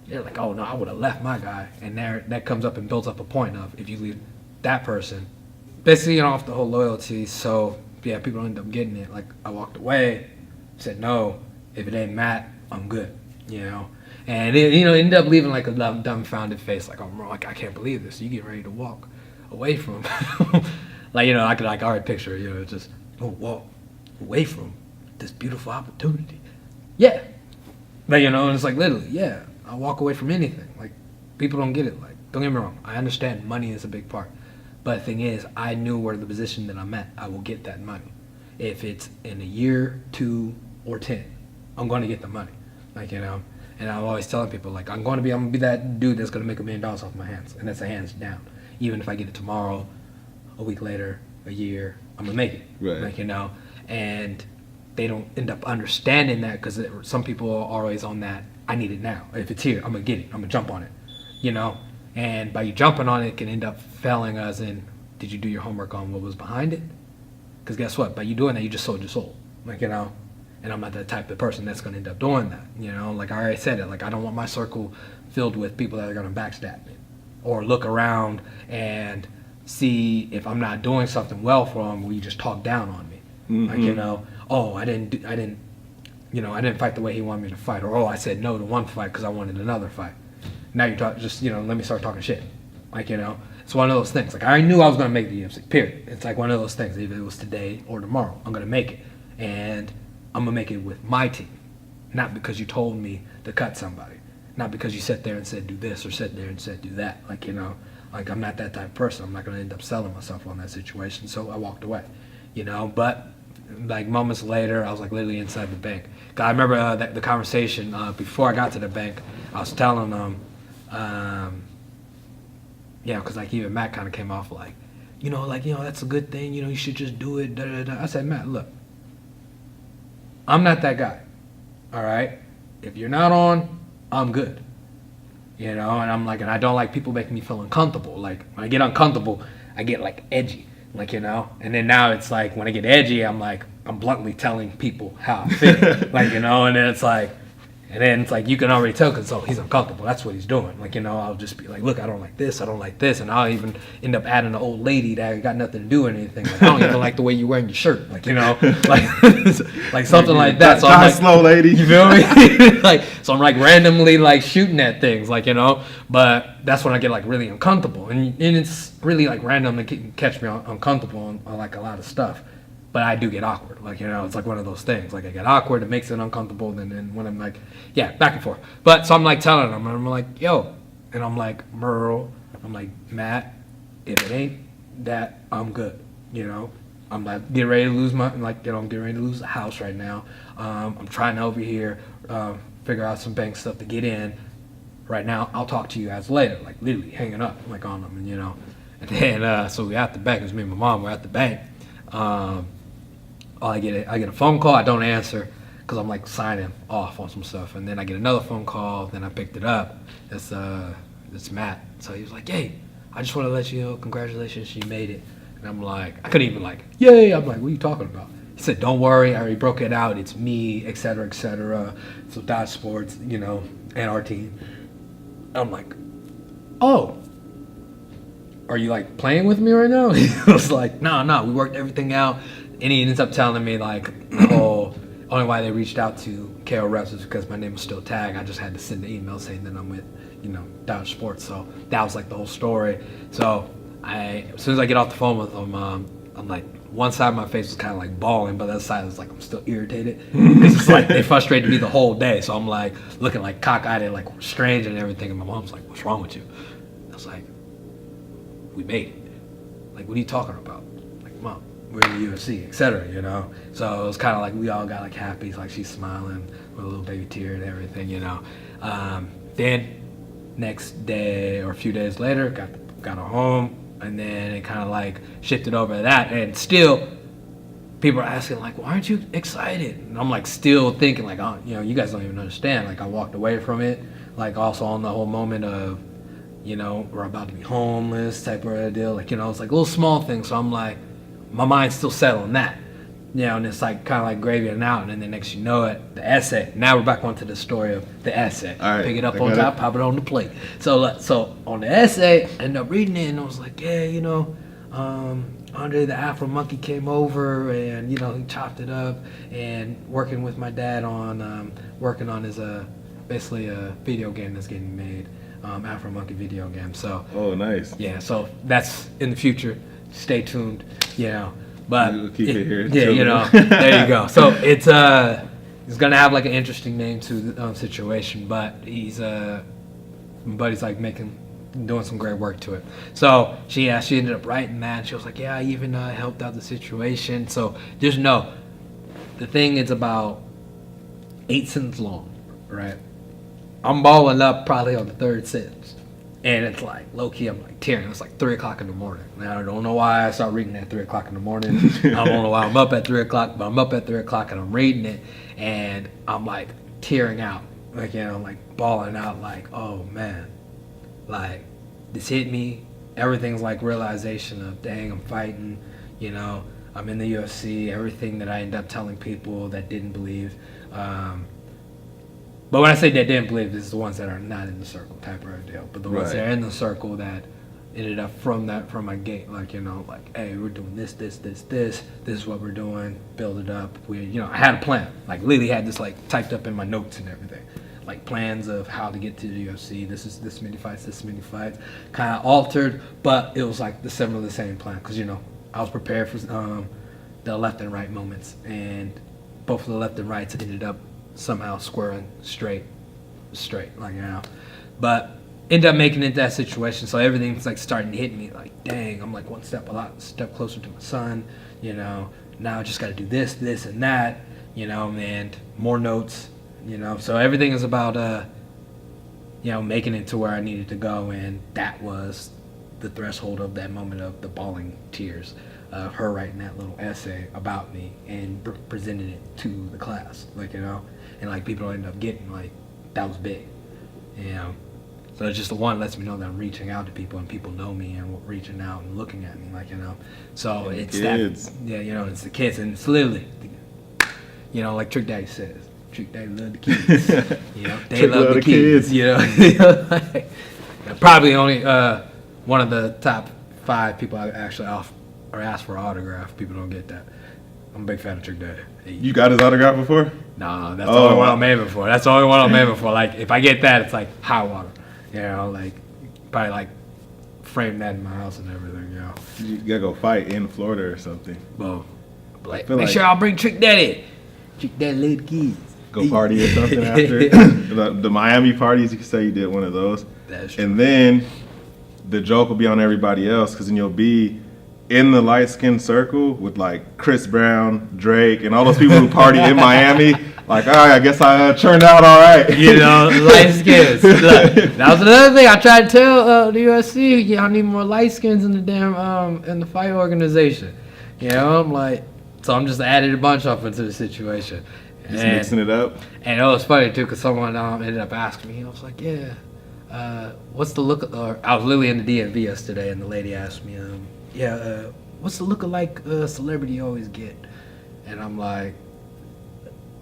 They're like, oh no, I would have left my guy, and that comes up and builds up a point of if you leave that person, basically, you know, off the whole loyalty. So yeah, people end up getting it. Like, I walked away, said no, if it ain't Matt, I'm good, you know. And it, you know, ended up leaving like a dumbfounded face, like, oh, bro, like, I can't believe this. You get ready to walk away from him. Like, you know, I could like already picture, you know, just walk away from this beautiful opportunity. Yeah, like, you know, and it's like literally, yeah. I walk away from anything. Like, people don't get it. Like, don't get me wrong. I understand money is a big part. But the thing is, I knew where the position that I'm at, I will get that money. If it's in a year, 2, or 10, I'm going to get the money. Like, you know, and I'm always telling people, like, I'm going to be that dude that's going to make $1 million off my hands. And that's a hands down. Even if I get it tomorrow, a week later, a year, I'm going to make it. Right. Like, you know, and they don't end up understanding that because some people are always on that, I need it now. If it's here, I'm going to get it. I'm going to jump on it, you know? And by you jumping on it can end up failing us in, did you do your homework on what was behind it? Because guess what? By you doing that, you just sold your soul. Like, you know? And I'm not the type of person that's going to end up doing that. You know, like I already said it, like I don't want my circle filled with people that are going to backstab me or look around and see if I'm not doing something well for them, will you just talk down on me. Like, you know, oh, I didn't fight the way he wanted me to fight, or oh, I said no to one fight because I wanted another fight. Now you're talking, just, you know, let me start talking shit. Like, you know, it's one of those things. Like, I knew I was going to make the UFC, period. It's like one of those things. Either it was today or tomorrow, I'm going to make it. And I'm going to make it with my team. Not because you told me to cut somebody. Not because you sat there and said do this or sat there and said do that. Like, you know, like I'm not that type of person. I'm not going to end up selling myself on that situation. So I walked away, you know. But like moments later, I was like literally inside the bank. I remember the conversation before I got to the bank. I was telling them, yeah, because like even Matt kind of came off like, you know, that's a good thing. You know, you should just do it. Da, da, da. I said, Matt, look, I'm not that guy. All right, if you're not on, I'm good. You know, and I'm like, and I don't like people making me feel uncomfortable. Like when I get uncomfortable, I get like edgy. Like, you know, and then now it's like when I get edgy, I'm like, I'm bluntly telling people how I feel. Like, you know, and then it's like you can already tell because he's uncomfortable. That's what he's doing. Like, you know, I'll just be like, look, I don't like this, and I'll even end up adding an old lady that got nothing to do with anything. Like, I don't even like the way you're wearing your shirt. Like, you know, like something like that. So I'm like, slow, lady. You feel me? Like, so I'm like randomly like shooting at things, like, you know, but that's when I get like really uncomfortable, and it's really like random to catch me uncomfortable on like a lot of stuff. But I do get awkward. Like, you know, it's like one of those things. Like, I get awkward, it makes it uncomfortable, and then when I'm like, yeah, back and forth. But, so I'm like telling them, and I'm like, yo, and I'm like, Merle, I'm like, Matt, if it ain't that, I'm good, you know? I'm like, getting ready to lose I'm getting ready to lose the house right now. I'm trying to over here figure out some bank stuff to get in. Right now, I'll talk to you guys later. Like, literally hanging up, like, on them, and, you know? And then, so we at the bank, it was me and my mom, we're at the bank. I get a phone call. I don't answer because I'm like signing off on some stuff, and then I get another phone call. Then I picked it up. It's Matt. So he was like, "Hey, I just want to let you know, congratulations, you made it." And I'm like, I couldn't even like, "Yay!" I'm like, "What are you talking about?" He said, "Don't worry, I already broke it out. It's me, etc., etc." So Dodge Sports, you know, and our team. I'm like, "Oh, are you like playing with me right now?" He was like, no, we worked everything out. And he ends up telling me like, oh, only why they reached out to KO Reps is because my name was still tagged. I just had to send an email saying that I'm with, you know, Dodge Sports. So that was like the whole story. So as soon as I get off the phone with him, I'm like, one side of my face was kind of like bawling, but the other side was like, I'm still irritated. Because it's like, they frustrated me the whole day. So I'm like looking like cockeyed and like strange and everything. And my mom's like, what's wrong with you? I was like, we made it. Like, what are you talking about? Like, Mom, we're in the UFC, etc., you know? So it was kind of like we all got like happy, like she's smiling with a little baby tear and everything, you know? Then next day or a few days later, got her home, and then it kind of like shifted over to that, and still people are asking like, why aren't you excited? And I'm like still thinking like, oh, you know, you guys don't even understand. Like, I walked away from it, like also on the whole moment of, you know, we're about to be homeless type of a deal. Like, you know, it's like little small things. So I'm like, my mind's still set on that. You know, and it's like kind of like gravy and out. And then the next you know it, the essay. Now we're back onto the story of the essay. All right, pick it up on top, pop it on the plate. So on the essay, I ended up reading it, and I was like, yeah, you know, Andre the Afro Monkey came over, and, you know, he chopped it up, and working with my dad on working on his basically a video game that's getting made. Afro Monkey video game. So oh, nice. Yeah, so that's in the future. Stay tuned. You know, but we'll keep it here. Yeah, you know, there you go. So it's gonna have like an interesting name to the situation, but he's like doing some great work to it. So she ended up writing that. She was like, yeah, I even helped out the situation. So just know, the thing is about 8 cents long, right? I'm balling up probably on the third sentence. And it's like, low-key, I'm like tearing. It's like 3 o'clock in the morning. Now, I don't know why I start reading at 3 o'clock in the morning. I don't know why I'm up at 3 o'clock, but I'm up at 3 o'clock and I'm reading it. And I'm like tearing out. Like, you know, like bawling out like, oh, man. Like, this hit me. Everything's like realization of, dang, I'm fighting. You know, I'm in the UFC. Everything that I end up telling people that didn't believe. But when I say that didn't believe, it's the ones that are not in the circle type of deal. But the ones that are in the circle that ended up from my gate, like, you know, like, hey, we're doing this. This is what we're doing. Build it up. I had a plan. Like, literally had this, like, typed up in my notes and everything. Like, plans of how to get to the UFC. This is this many fights. Kind of altered, but it was, like, the same plan. Because, you know, I was prepared for the left and right moments. And both of the left and rights ended up somehow squaring straight, like, you know. But ended up making it that situation, so everything's like starting to hit me like, dang, I'm like one step closer to my son, you know. Now I just got to do this and that, you know, and more notes, you know. So everything is about you know, making it to where I needed to go, and that was the threshold of that moment of the bawling tears of her writing that little essay about me and presenting it to the class, like, you know. And like people end up getting, like, that was big, you know. So it's just the one lets me know that I'm reaching out to people and people know me and reaching out and looking at me, like, you know. So and it's kids. that, yeah, you know, it's the kids, and it's literally, you know, like Trick Daddy says, Trick Daddy love the kids, you know, they love the kids, you know. Like, probably only one of the top 5 people I actually or ask for an autograph. People don't get that. I'm a big fan of Trick Daddy. You got his autograph before? No, that's the only one I'm aiming for. That's the only one I'm aiming for. Like, if I get that, it's like high water. You know, like, probably like frame that in my house and everything, you know. You gotta go fight in Florida or something. Well, like, make sure I'll bring Trick Daddy. Trick Daddy little kids. Go party or something after. The Miami parties, you can say you did one of those. That's true. And then the joke will be on everybody else, because then you'll be in the light-skinned circle with, like, Chris Brown, Drake, and all those people who party in Miami. Like, all right, I guess I turned out all right. You know, light skins. Look, that was another thing I tried to tell the UFC. Y'all need more light skins in the damn in the fight organization. You know, I'm like, so I'm just added a bunch off into the situation. Just mixing it up. And it was funny too, because someone ended up asking me. I was like, yeah, what's the look? Or I was literally in the DMV yesterday, and the lady asked me, what's the look-alike celebrity you always get? And I'm like,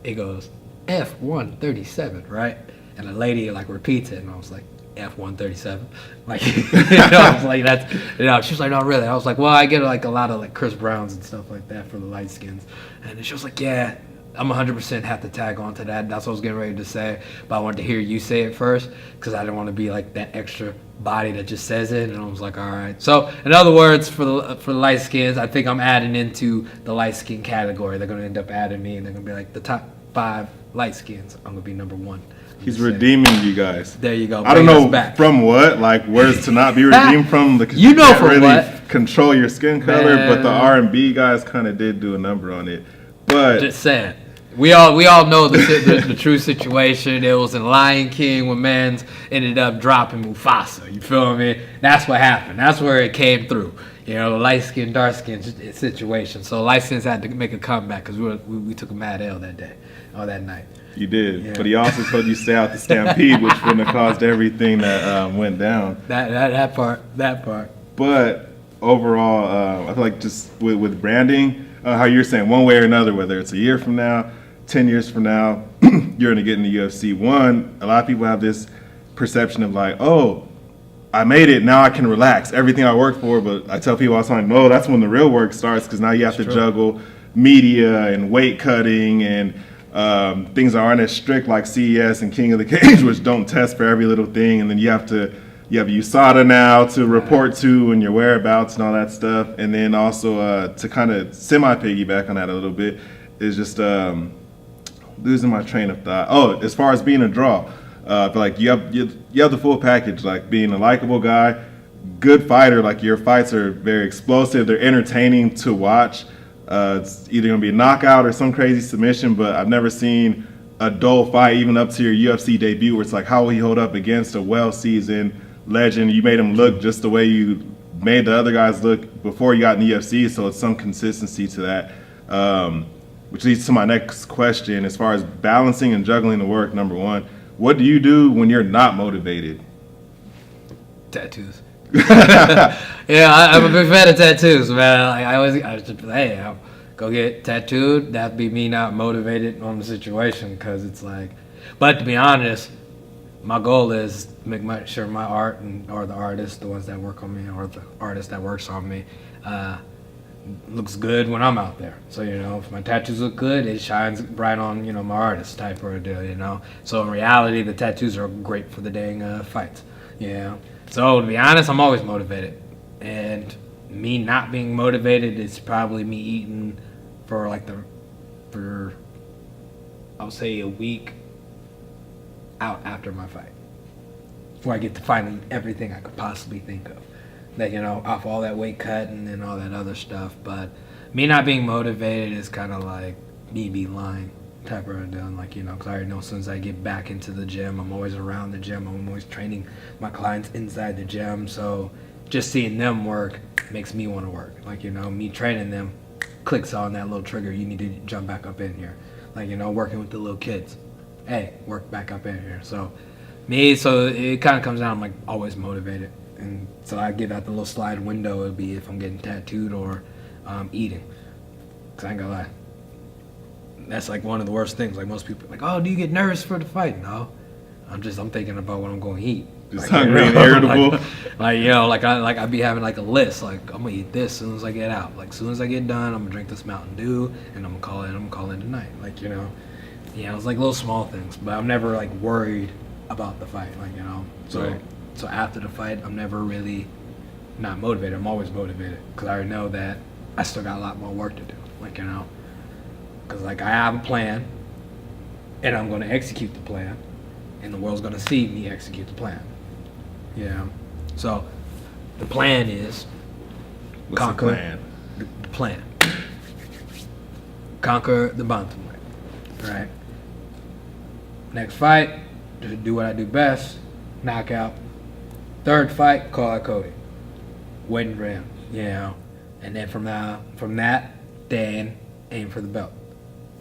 it goes F137, right? And the lady like repeats it, and I was like, F137, like, you know, I was like, that's, you know. She was like, no, really. I was like, well, I get like a lot of like Chris Browns and stuff like that for the light skins. And she was like, yeah, I'm 100% have to tag on to that. That's what I was getting ready to say, but I wanted to hear you say it first, because I didn't want to be like that extra body that just says it. And I was like, all right. So in other words, for the light skins, I think I'm adding into the light skin category. They're going to end up adding me, and they're going to be like the top 5 light skins. I'm going to be number 1. He's redeeming you guys. There you go. I don't know from what, like, where's to not be redeemed from? Because you know, can't from really what control your skin color, but the R&B guys kind of did do a number on it. But just saying, we all know the true situation. It was in Lion King when Mans ended up dropping Mufasa. You feel me? That's what happened. That's where it came through. You know, the light skin, dark skin situation. So light skins had to make a comeback, because we took a mad L that day or that night. You did, yeah. But he also told you stay out the stampede, which wouldn't have caused everything that went down. That part. But overall, I feel like just with branding, how you're saying, one way or another, whether it's a year from now, 10 years from now, you're going to get in the UFC. One, a lot of people have this perception of like, oh, I made it, now I can relax. Everything I worked for, but I tell people all the time, no, that's when the real work starts, because now you have to juggle media and weight cutting and things that aren't as strict like CES and King of the Cage, which don't test for every little thing. And then you have USADA now to report to and your whereabouts and all that stuff. And then also to kind of semi-piggyback on that a little bit is just losing my train of thought. Oh, as far as being a draw, I feel like you have the full package, like being a likable guy, good fighter. Like your fights are very explosive. They're entertaining to watch. It's either going to be a knockout or some crazy submission, but I've never seen a dull fight, even up to your UFC debut, where it's like, how will he hold up against a well-seasoned legend? You made him look just the way you made the other guys look before you got in the UFC, so it's some consistency to that. Which leads to my next question, as far as balancing and juggling the work, number one. What do you do when you're not motivated? Tattoos. Yeah, I'm a big fan of tattoos, man. Like, I was just hey, I'll go get tattooed. That'd be me not motivated on the situation because it's like. But to be honest, my goal is to make sure my art or the artists, the ones that work on me, or the artist that works on me, looks good when I'm out there. So if my tattoos look good, it shines bright on my artist type of a deal. So in reality, the tattoos are great for the dang fights. So to be honest, I'm always motivated, and me not being motivated is probably me eating for I'll say a week out after my fight, where I get to finally everything I could possibly think of. That off all that weight cut and all that other stuff. But me not being motivated is kind of like me be lying type of deal. Because I already know as soon as I get back into the gym, I'm always around the gym. I'm always training my clients inside the gym. So just seeing them work makes me want to work. Me training them clicks on that little trigger. You need to jump back up in here. Working with the little kids. Hey, work back up in here. So it kind of comes down, I'm like always motivated. And so I give out the little slide window. It'll be if I'm getting tattooed or eating. Because I ain't gonna lie. That's like one of the worst things. Like most people are like, oh, do you get nervous for the fight? No. I'm thinking about what I'm going to eat. Just hungry and irritable. I'd be having like a list. Like I'm gonna eat this as soon as I get out. Like as soon as I get done, I'm gonna drink this Mountain Dew and I'm gonna call in tonight. It's like little small things. But I'm never like worried about the fight. So after the fight, I'm never really not motivated. I'm always motivated because I already know that I still got a lot more work to do. Because I have a plan, and I'm going to execute the plan, and the world's going to see me execute the plan. So the plan is What's conquer the plan? the plan. Conquer the bantamweight. Right. Next fight, just do what I do best. Knockout. Third fight, call out Cody. Waiting for him. And then from that, then aim for the belt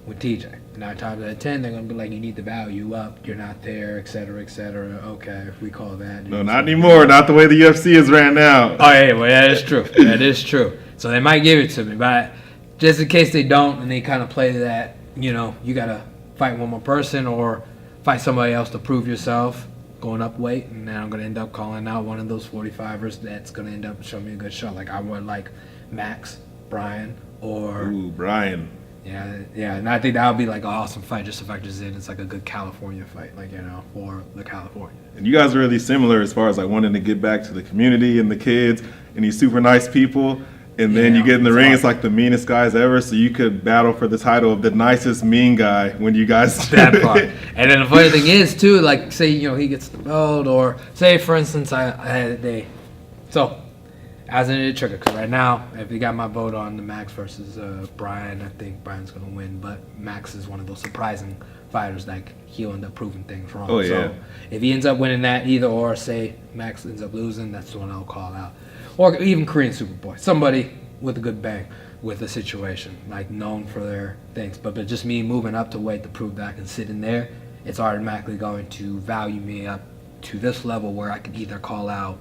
with TJ. 9 times out of 10, they're gonna be like, you need the value up. You're not there, etc., etc. Okay, if we call that. No, not anymore. Not the way the UFC is ran now. Oh yeah, well that is true. That is true. So they might give it to me, but just in case they don't, and they kind of play that, you gotta fight one more person or fight somebody else to prove yourself. Going up weight, and then I'm going to end up calling out one of those 45ers that's going to end up showing me a good shot. Like I would like Max, Brian, or... Ooh, Brian. Yeah, and I think that would be like an awesome fight just if I just did. It's like a good California fight, for the California. And you guys are really similar as far as like wanting to get back to the community and the kids and these super nice people. And then you get in the ring, it's like the meanest guys ever. So you could battle for the title of the nicest mean guy when you guys that part. And then the funny thing is too, like say he gets the belt, or say for instance I had a day. So as an trigger, because right now if you got my vote on the Max versus Brian, I think Brian's gonna win. But Max is one of those surprising fighters that he'll end up proving things wrong. Oh yeah. So if he ends up winning that, either or, say Max ends up losing, that's the one I'll call out. Or even Korean Superboy, somebody with a good bang with a situation, like known for their things. But just me moving up to weight to prove that I can sit in there, it's automatically going to value me up to this level where I can either call out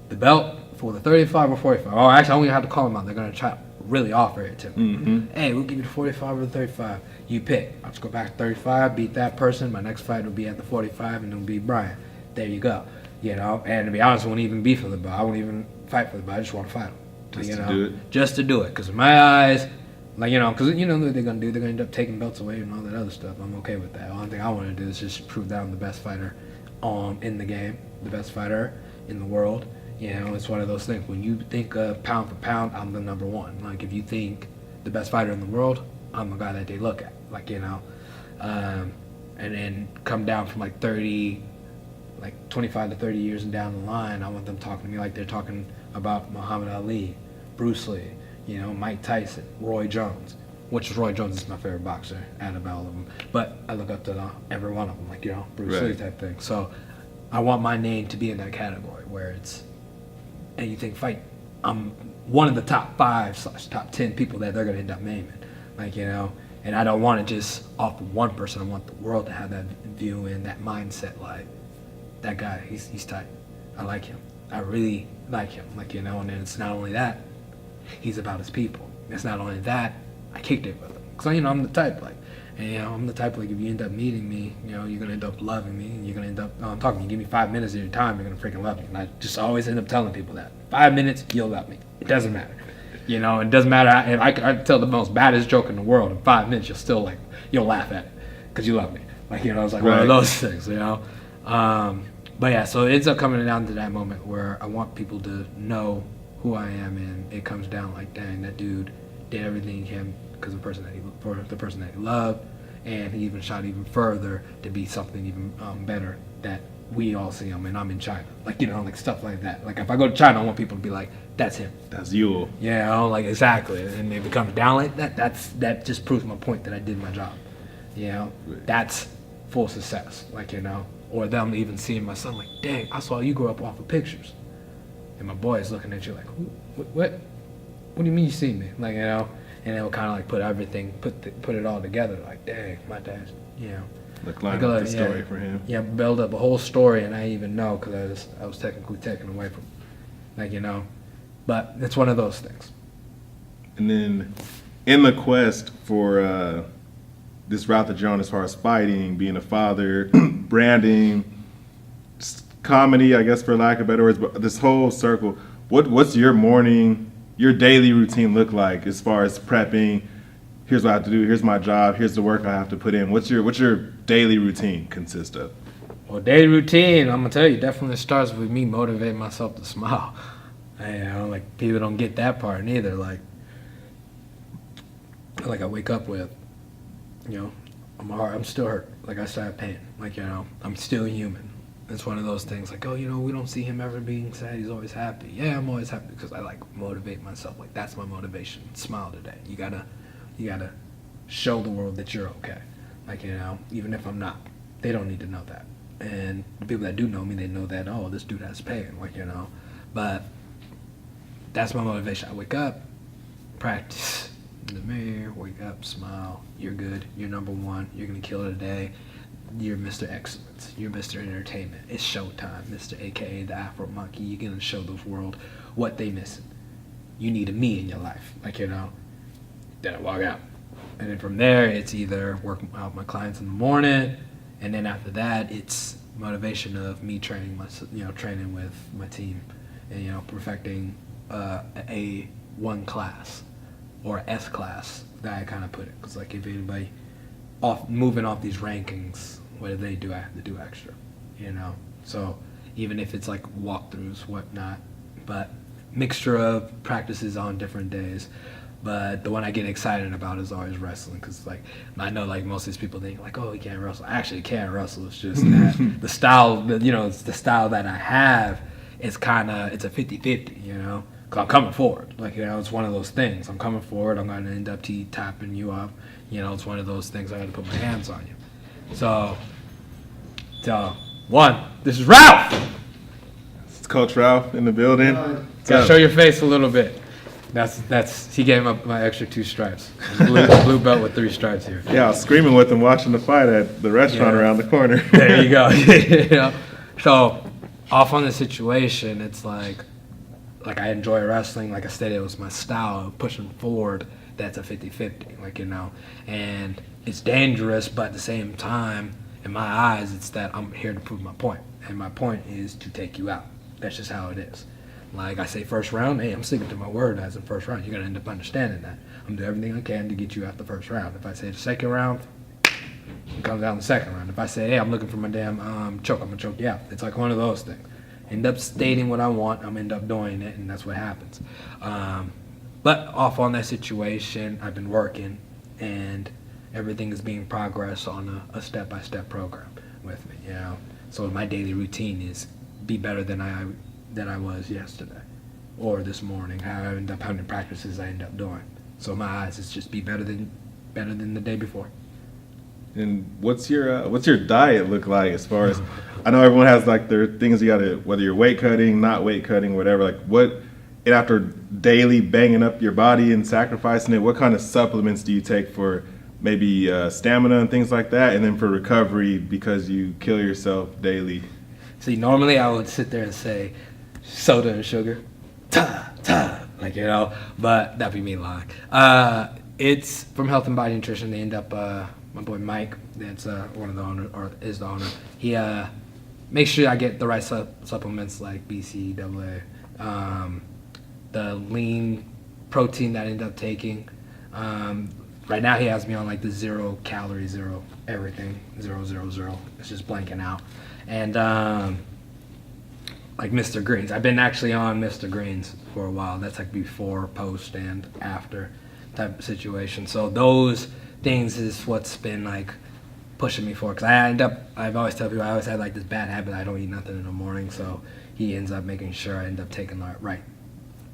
the belt for the 35 or 45. Oh, actually, I don't even have to call them out. They're going to try really offer it to me. Mm-hmm. Hey, we'll give you the 45 or the 35. You pick. I'll just go back to 35, beat that person. My next fight will be at the 45, and it'll be Brian. There you go. And to be honest, I won't even be for the belt. I won't even fight for the belt. I just want to fight them. Just to do it. Because in my eyes, because what they're going to do? They're going to end up taking belts away and all that other stuff. I'm okay with that. The only thing I want to do is just prove that I'm the best fighter in the game, the best fighter in the world. It's one of those things. When you think pound for pound, I'm the number one. Like, if you think the best fighter in the world, I'm the guy that they look at. And then come down from 25 to 30 years and down the line, I want them talking to me like they're talking about Muhammad Ali, Bruce Lee, Mike Tyson, Roy Jones, which Roy Jones is my favorite boxer out of all of them. But I look up to every one of them, Bruce Lee type thing. So I want my name to be in that category where it's, and you think fight, I'm one of the top 5 / top 10 people that they're going to end up naming, and I don't want to just off of one person. I want the world to have that view and that mindset, like, that guy, he's tight. I like him. I really like him, like, you know. And then it's not only that, he's about his people. It's not only that, I kicked it with him, because, you know, I'm the type, like, and, you know, I'm the type, like, if you end up meeting me, you know, you're gonna end up loving me, and you're gonna end up talking to me. Give me 5 minutes of your time, you're gonna freaking love me. And I just always end up telling people that 5 minutes, you'll love me. It doesn't matter, you know. It doesn't matter. I tell the most baddest joke in the world in 5 minutes, you'll laugh at it because you love me. Like, you know, it's like one of those things, you know. But yeah, so it ends up coming down to that moment where I want people to know who I am, and it comes down like, dang, that dude did everything he can because of for the person that he loved, and he even shot even further to be something even better that we all see him. And I'm in China, like, you know, like stuff like that. Like, if I go to China, I want people to be like, that's him. That's Ewell. Yeah, you know, like, exactly. And if it comes down like that, that just proves my point that I did my job. You know, that's full success. Like, you know, or them even seeing my son like, dang, I saw you grow up off of pictures. And my boy is looking at you like, what do you mean you see me? Like, you know, and it'll kind of like put everything, put it all together. Like, dang, my dad, you know. Like, line up the story for him. Yeah, build up a whole story, and I even know because I was technically taken away from, like, you know. But it's one of those things. And then in the quest for this route that you're on as far as fighting, being a father, branding, comedy, I guess, for lack of better words, but this whole circle, what's your morning, your daily routine look like as far as prepping? Here's what I have to do, here's my job, here's the work I have to put in. What's your daily routine consist of? Well, daily routine, I'm gonna tell you, definitely starts with me motivating myself to smile. You know, like, people don't get that part neither. Like I wake up with, you know, I'm still hurt. Like, I still have pain. Like, you know, I'm still human. It's one of those things like, oh, you know, we don't see him ever being sad. He's always happy. Yeah, I'm always happy because I, like, motivate myself. Like, that's my motivation. Smile today. You gotta show the world that you're okay. Like, you know, even if I'm not, they don't need to know that. And the people that do know me, they know that, oh, this dude has pain. Like, you know, but that's my motivation. I wake up, practice in the mirror, wake up, smile. You're good. You're number one. You're gonna kill it today. You're Mr. Excellence. You're Mr. Entertainment. It's showtime, Mr. AKA the Afro Monkey. You're gonna show the world what they missing. You need a me in your life, like, you know. Then I walk out, and then from there it's either work out my clients in the morning, and then after that it's motivation of me training training with my team, and, you know, perfecting a A1 class or S class that I kind of put it, because, like, if anybody moving off these rankings, what do they do? I have to do extra, you know. So even if it's like walkthroughs, whatnot, but mixture of practices on different days. But the one I get excited about is always wrestling, because, like, I know, like, most of these people think, like, oh, he can't wrestle. I actually can wrestle. It's just that the style, you know, it's the style that I have. It's kind of, it's a 50-50, you know, because I'm coming forward. Like, you know, it's one of those things. I'm coming forward. I'm going to end up tapping you up. You know, it's one of those things. I got to put my hands on you. So one, this is Ralph. It's Coach Ralph in the building. Gotta show your face a little bit. That's he gave up my extra 2 stripes. Blue belt with 3 stripes here. Yeah, I was screaming with him watching the fight at the restaurant around the corner. There you go. You know? So off on the situation, it's like I enjoy wrestling. Like I said, it was my style of pushing forward. That's a 50-50, like, you know, and it's dangerous, but at the same time, in my eyes, it's that I'm here to prove my point, and my point is to take you out. That's just how it is. Like I say, first round, hey, I'm sticking to my word as in first round. You're going to end up understanding that. I'm going to do everything I can to get you out the first round. If I say the second round, it comes out in the second round. If I say, hey, I'm looking for my damn choke, I'm going to choke you out. It's like one of those things. End up stating what I want, I'm end up doing it, and that's what happens. But off on that situation, I've been working, and everything is being progressed on a step-by-step program with me, you know. So my daily routine is be better than I was yesterday or this morning. How I end up, how many practices I end up doing. So my eyes is just be better than the day before. And what's your diet look like as far as, I know everyone has like their things you gotta, whether you're weight cutting, not weight cutting, whatever, like and after daily banging up your body and sacrificing it, what kind of supplements do you take for maybe stamina and things like that, and then for recovery because you kill yourself daily? See, normally I would sit there and say, soda and sugar. Like, you know, but that'd be me lying. It's from Health and Body Nutrition. They end up, my boy Mike, that's one of the owner, or is the owner. He makes sure I get the right supplements like BCAA, the lean protein that I end up taking. Right now he has me on like the 0 calorie, 0 everything, 0, 0, 0. It's just blanking out. And like Mr. Greens. I've been actually on Mr. Greens for a while. That's like before, post, and after type of situation. So those things is what's been like pushing me forward. Because I've always tell people I always had like this bad habit. I don't eat nothing in the morning. So he ends up making sure I end up taking the right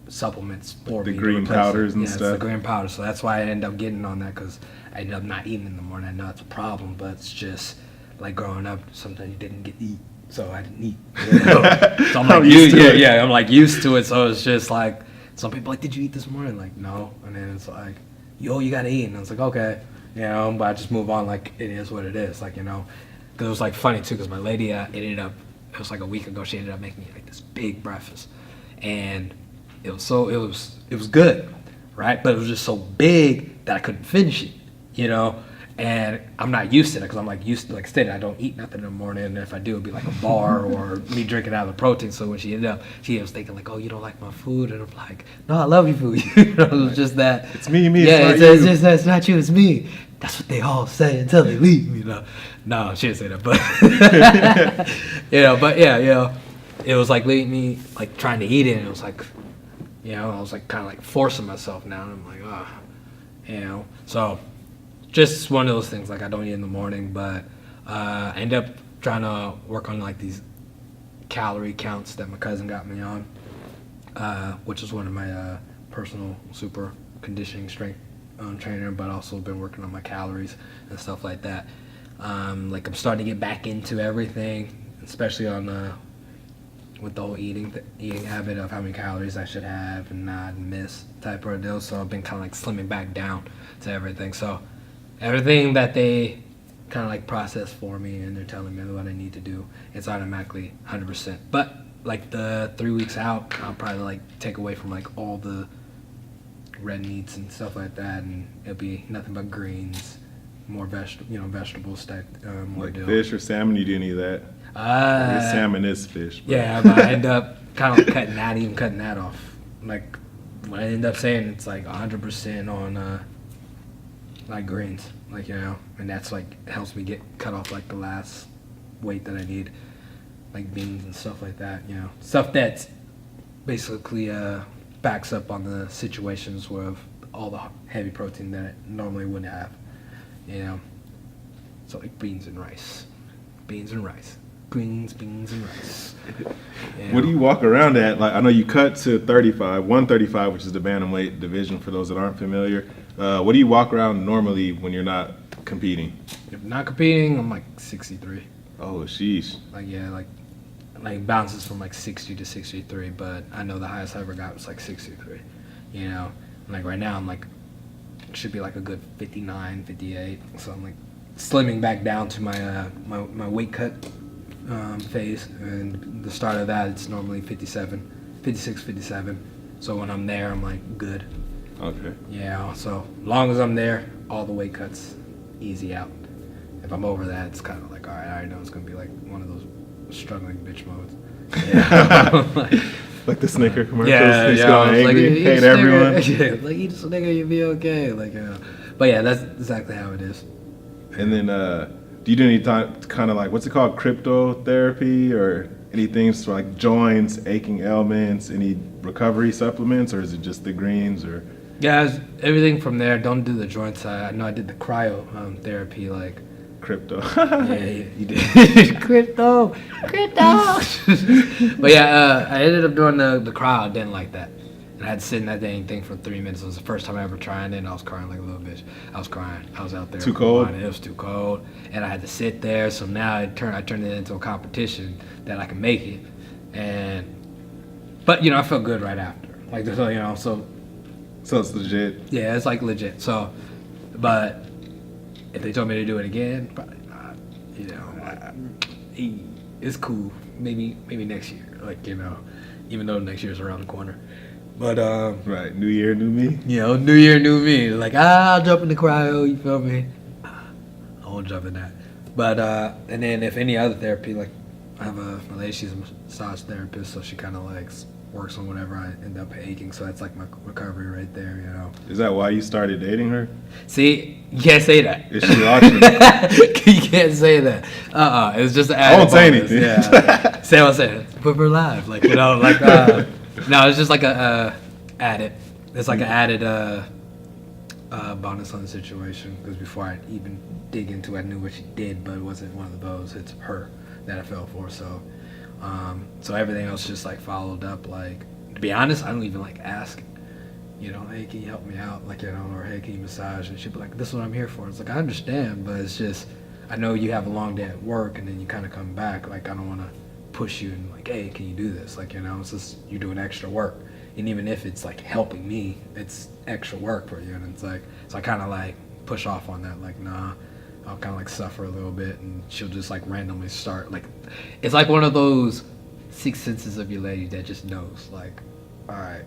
supplements for the me. Green powders and stuff. stuff. It's the green powder. So that's why I end up getting on that, because I end up not eating in the morning. I know it's a problem, but it's just like growing up, sometimes you didn't get to eat. So I didn't eat. You know? So I'm like, I'm like used to it. So it's just like, some people like, did you eat this morning? Like, no. And then it's like, yo, you gotta eat. And I was like, okay, you know. But I just move on like it is what it is. Like, you know, because it was like funny too. Because my lady it was like a week ago. She ended up making me like this big breakfast, and it was good, right? But it was just so big that I couldn't finish it, you know. And I'm not used to that, because I'm like used to, like stated, I don't eat nothing in the morning, and if I do, it'd be like a bar or me drinking out of the protein. So when she was thinking like, oh, you don't like my food, and I'm like, no, I love your food. You know, it was just that. It's me. Yeah, it's just it's not you, it's me. That's what they all say until they leave. You know, no, she didn't say that, but you know, but yeah, you know, it was like leading me like trying to eat it, and it was like, you know, I was like kind of like forcing myself now, and I'm like, oh, you know, so. Just one of those things, like I don't eat in the morning, but I end up trying to work on like these calorie counts that my cousin got me on, which is one of my personal super conditioning strength trainer, but also been working on my calories and stuff like that. Like I'm starting to get back into everything, especially on with the whole eating habit of how many calories I should have and not miss type of deal. So I've been kind of like slimming back down to everything. So everything that they kind of like process for me and they're telling me what I need to do, it's automatically 100%. But like the 3 weeks out, I'll probably like take away from like all the red meats and stuff like that, and it'll be nothing but greens, more vegetables type. Like fish or salmon, you didn't eat that? Salmon is fish. But. Yeah, but I end up kind of cutting that off. Like what I end up saying, it's like 100% on like greens, like, you know, and that's like helps me cut off like the last weight that I need, like beans and stuff like that, you know, stuff that's basically backs up on the situations with all the heavy protein that I normally wouldn't have, you know. So like beans and rice, beans and rice. Beans and rice. What do you walk around at? Like I know you cut to 135, which is the bantamweight division for those that aren't familiar. What do you walk around normally when you're not competing? If not competing, I'm like 63. Oh, sheesh. Like yeah, like bounces from like 60 to 63, but I know the highest I ever got was like 63. You know, and like right now I'm like should be like a good 59, 58. So I'm like slimming back down to my my weight cut phase, and the start of that it's normally 56, 57. So when I'm there, I'm like good. Okay. Yeah. So long as I'm there, all the weight cuts easy out. If I'm over that, it's kind of like all right. I already know it's gonna be like one of those struggling bitch modes. Yeah. like the Snicker commercials. Yeah. He's Yeah. going angry, like, hate everyone. Yeah. Like eat a Snicker, you'll be okay. Like but yeah, that's exactly how it is. And then do you do any kind of like, what's it called, cryptotherapy or anything for like joints, aching ailments, any recovery supplements, or is it just the greens or? Yeah, everything from there. Don't do the joints. I know I did the cryo therapy, like Crypto. yeah, you did. Crypto. But yeah, I ended up doing the cryo. I didn't like that. And I had to sit in that dang thing for 3 minutes. It was the first time I ever tried it, and I was crying like a little bitch. I was crying. I was out there. Too cold? It was too cold. And I had to sit there, so now I turned it into a competition that I can make it. But, you know, I felt good right after. Like, you know, so it's legit. yeah, it's like legit. So, but if they told me to do it again, probably not. You know, like, it's cool. Maybe next year. Like, you know, even though next year's around the corner. But Right, new year, new me. you know, new year, new me. Like, I'll jump in the cryo. You feel me? I won't jump in that. But and then if any other therapy, like I have a lady, she's a massage therapist, so she kind of like works on whatever I end up aching. So that's like my recovery right there, you know. Is that why you started dating her? See, you can't say that. Is she watching? You can't say that. It's just an I won't say anything. Yeah. Say what I'm saying. Put her live, like, you know, like no, it's just like a added. It's like an added bonus on the situation, because before I even dig into it, I knew what she did, but it wasn't one of those. It's her that I fell for. So so everything else just like followed up. Like, to be honest, I don't even like ask, you know, hey, can you help me out, like, you know, or hey, can you massage? And she'd be like, this is what I'm here for. It's like, I understand, but it's just, I know you have a long day at work and then you kind of come back. Like, I don't want to push you and like, hey, can you do this? Like, you know, it's just, you're doing extra work. And even if it's like helping me, it's extra work for you. And it's like, so I kind of like push off on that. Like, nah, I'll kind of like suffer a little bit, and she'll just like randomly start. Like, it's like one of those sixth senses of your lady that just knows, like, all right,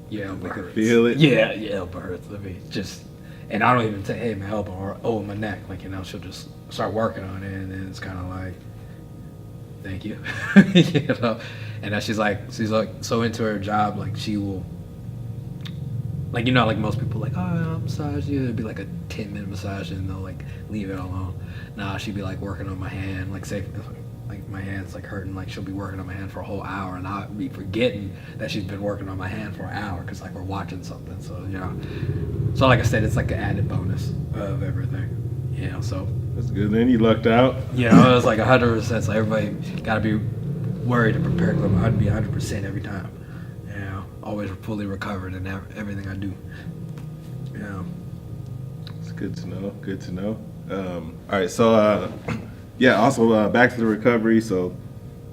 yeah, elbow hurts. Feel it? Yeah, elbow hurts. Let me just, and I don't even say, hey, my elbow, or oh, my neck. Like, you know, she'll just start working on it, and then it's kind of like, thank you, you know. And then she's like so into her job, like she will, like, you know, like most people, like, oh, I'll massage you. It'd be like a 10-minute massage, and they'll like leave it alone. Nah, she'd be like working on my hand, like say, like my hand's like hurting, like she'll be working on my hand for a whole hour, and I'll be forgetting that she's been working on my hand for an hour, because like we're watching something. So, you know, so like I said, it's like an added bonus of everything, you know. So That's good. Then you lucked out. you know, it was like 100%. So everybody got to be worried and prepared, because I'd be 100% every time. You know, always fully recovered in everything I do. You know. It's good to know. Good to know. All right. So, yeah. Also, back to the recovery. So,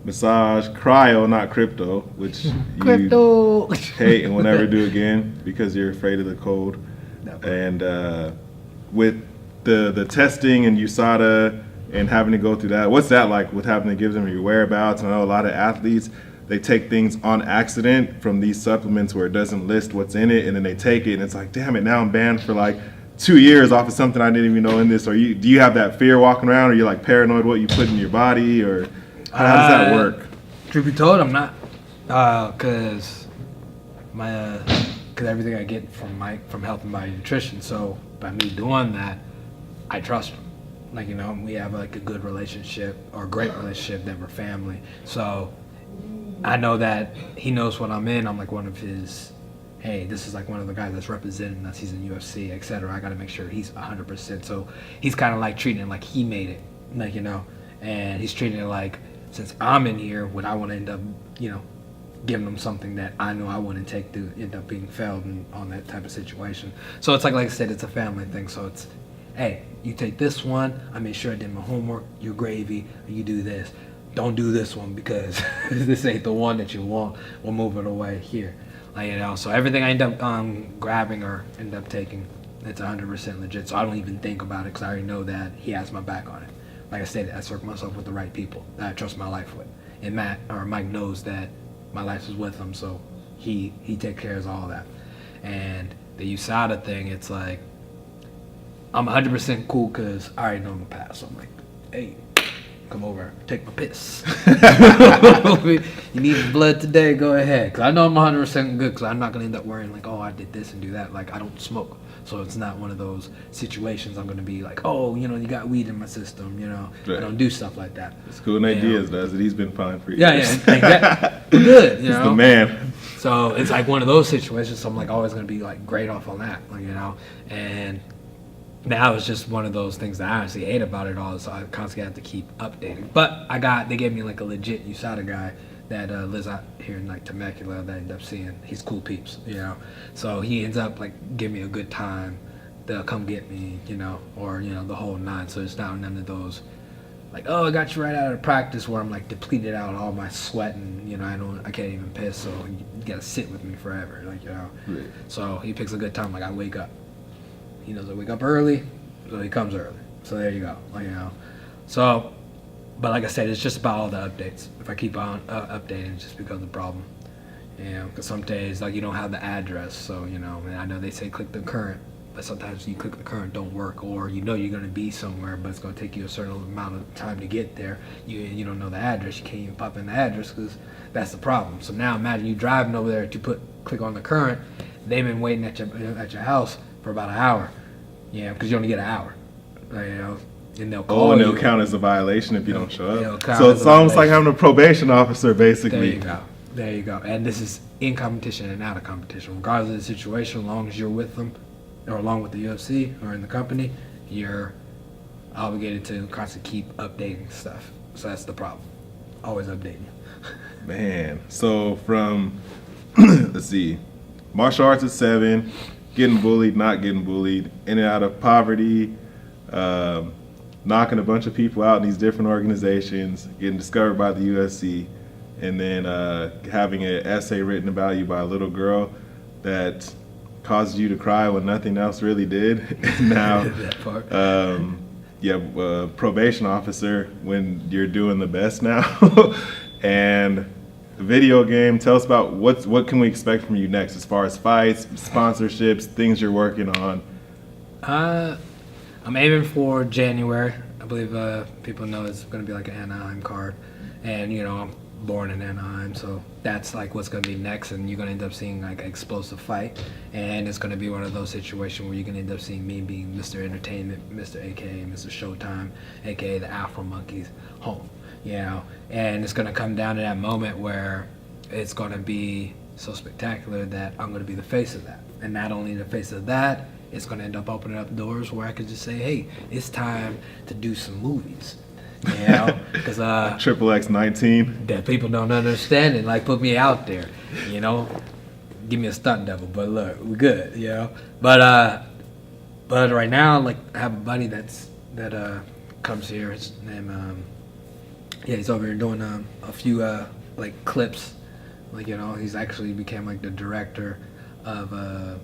massage, cryo, not crypto, which Crypto. you hate and will never do again because you're afraid of the cold. And with the testing and USADA and having to go through that, what's that like with having to give them your whereabouts? I know a lot of athletes, they take things on accident from these supplements where it doesn't list what's in it, and then they take it and it's like, damn it, now I'm banned for like 2 years off of something I didn't even know in this. Or do you have that fear walking around? Or you like paranoid what you put in your body, or how does that work? Truth be told, I'm not, cause everything I get from Health and Body Nutrition. So by me doing that, I trust him. Like, you know, we have like a good relationship, or a great relationship, that we're family. So I know that he knows what I'm in. I'm like one of his, hey, this is like one of the guys that's representing us. He's in UFC, etc. I got to make sure he's 100%. So he's kind of like treating it like he made it, like, you know, and he's treating it like, since I'm in here, would I want to end up, you know, giving them something that I know I wouldn't take to end up being failed on that type of situation. So it's like I said, it's a family thing. So it's, hey, you take this one, I made sure I did my homework, you're gravy, you do this. Don't do this one because this ain't the one that you want. We'll move it away here. Like, you know, so everything I end up grabbing or end up taking, it's 100% legit. So I don't even think about it, because I already know that he has my back on it. Like I said, I circle myself with the right people that I trust my life with. And Mike knows that my life is with him, so he takes care of all that. And the USADA thing, it's like, I'm 100% cool because I already know my past. So I'm like, hey, come over, take my piss. You need blood today, go ahead. Because I know I'm 100% good, because I'm not going to end up worrying like, oh, I did this and do that. Like, I don't smoke. So it's not one of those situations I'm going to be like, oh, you know, you got weed in my system, you know. Right. I don't do stuff like that. It's cool. Nate Diaz does it. He's been fine for years. Yeah, exactly. Good, you know. He's the man. So it's like one of those situations. So I'm like always going to be like great off on that, like, you know. And now it's just one of those things that I honestly hate about it all. So I constantly have to keep updating. But they gave me like a legit USADA guy that lives out here in like Temecula that I end up seeing. He's cool peeps, you know. So he ends up like giving me a good time. They'll come get me, you know, or, you know, the whole nine. So it's not none of those like, oh, I got you right out of practice, where I'm like depleted out all my sweat and, you know, I can't even piss. So you gotta sit with me forever, like, you know. Right. So he picks a good time. Like, I wake up. He knows I wake up early, so he comes early. So there you go, like, you know. So, but like I said, it's just about all the updates. If I keep on updating, it just becomes a problem. Because some days, like, you don't have the address, so, and I know they say click the current, but sometimes you click the current don't work, or you're going to be somewhere, but it's going to take you a certain amount of time to get there. You don't know the address. You can't even pop in the address because that's the problem. So now imagine you driving over there to click on the current. They've been waiting at your house for about an hour. Because you only get an hour. And they'll call and you. they'll count as a violation if you don't show up. Count So as it's a almost like violation. having a probation officer, basically. There you go. And this is in competition and out of competition. Regardless of the situation, as long as you're with them, or along with the UFC or in the company, you're obligated to constantly keep updating stuff. So that's the problem. Always updating. Man, so from, let's see, martial arts at 7, getting bullied, not getting bullied, in and out of poverty, knocking a bunch of people out in these different organizations, getting discovered by the UFC, and then having an essay written about you by a little girl that caused you to cry when nothing else really did. And now, That part. Probation officer when you're doing the best now. And video game, tell us about what can we expect from you next as far as fights, sponsorships, things you're working on. I'm aiming for January. I believe people know it's going to be like an Anaheim card. And, I'm born in Anaheim, so that's like what's going to be next. And you're going to end up seeing like an explosive fight. And it's going to be one of those situations where you're going to end up seeing me being Mr. Entertainment, Mr. AKA, Mr. Showtime, AKA the Afro Monkeys home. And it's going to come down to that moment where it's going to be so spectacular that I'm going to be the face of that. And not only the face of that, it's going to end up opening up doors where I could just say, hey, it's time to do some movies. Because Triple X 19. that people don't understand and like put me out there, give me a stunt double, but look, we're good, But right now, like, I have a buddy that comes here. His name, he's over here doing a few like clips, like he's actually became like the director of a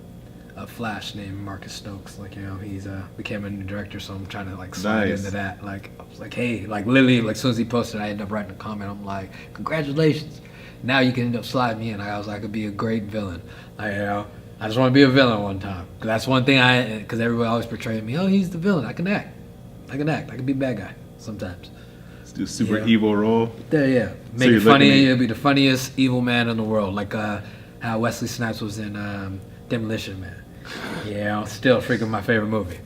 Flash named Marcus Stokes. Like he's became a new director, so I'm trying to like slide Nice. into that. Like I was like, hey, like literally, like as soon as he posted, I ended up writing a comment. I'm like, congratulations. Now you can end up sliding me in. I was like, I could be a great villain. I just want to be a villain one time. 'Cause that's one thing because everybody always portrayed me. Oh, he's the villain. I can act. I can be a bad guy sometimes. Let's do a super evil role. Yeah. Make you're it funny. looking at- It'll be the funniest evil man in the world. Like how Wesley Snipes was in Demolition Man. Still freaking my favorite movie.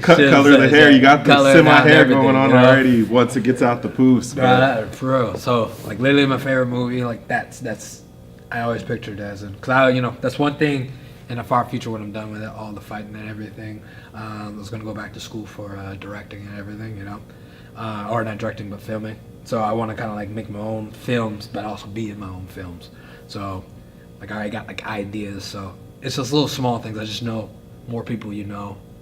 Color the hair. You got the Color semi and hair everything, going on already once it gets out the poofs. But For real. So like literally my favorite movie. Like that's I always pictured it as because that's one thing in the far future when I'm done with it, all the fighting and everything. I was gonna go back to school for directing and everything. Or not directing but filming. So I want to kind of like make my own films, but also be in my own films. So like I already got like ideas. So it's just little small things. I just know more people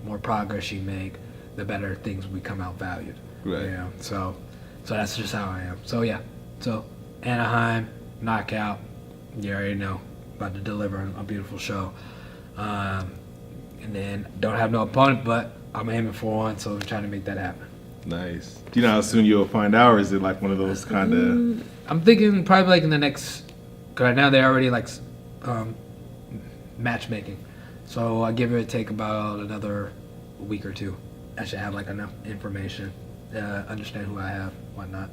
more progress you make, the better things will come out valued. Right. So that's just how I am. So So Anaheim, knockout. You already know. About to deliver a beautiful show. And then don't have no opponent, but I'm aiming for one, so I'm trying to make that happen. nice. Do you know how soon you'll find out, or is it like one of those kind of? I'm thinking probably like in the next. Cause right now they're already like matchmaking, so I give it a take about another week or two. I should have like enough information, understand who I have, whatnot.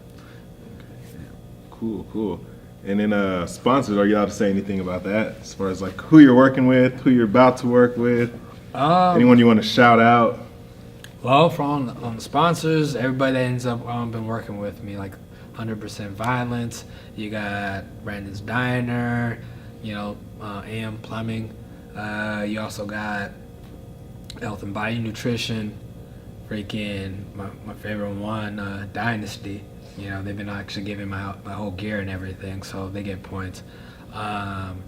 Cool. And then sponsors, are you allowed to say anything about that as far as like who you're working with, who you're about to work with, anyone you want to shout out? Well, on the sponsors, everybody that ends up been working with me, like 100% Violence. You got Brandon's Diner, AM Plumbing. You also got Health and Body Nutrition. Freaking my favorite one, Dynasty. They've been actually giving my whole gear and everything, so they get points.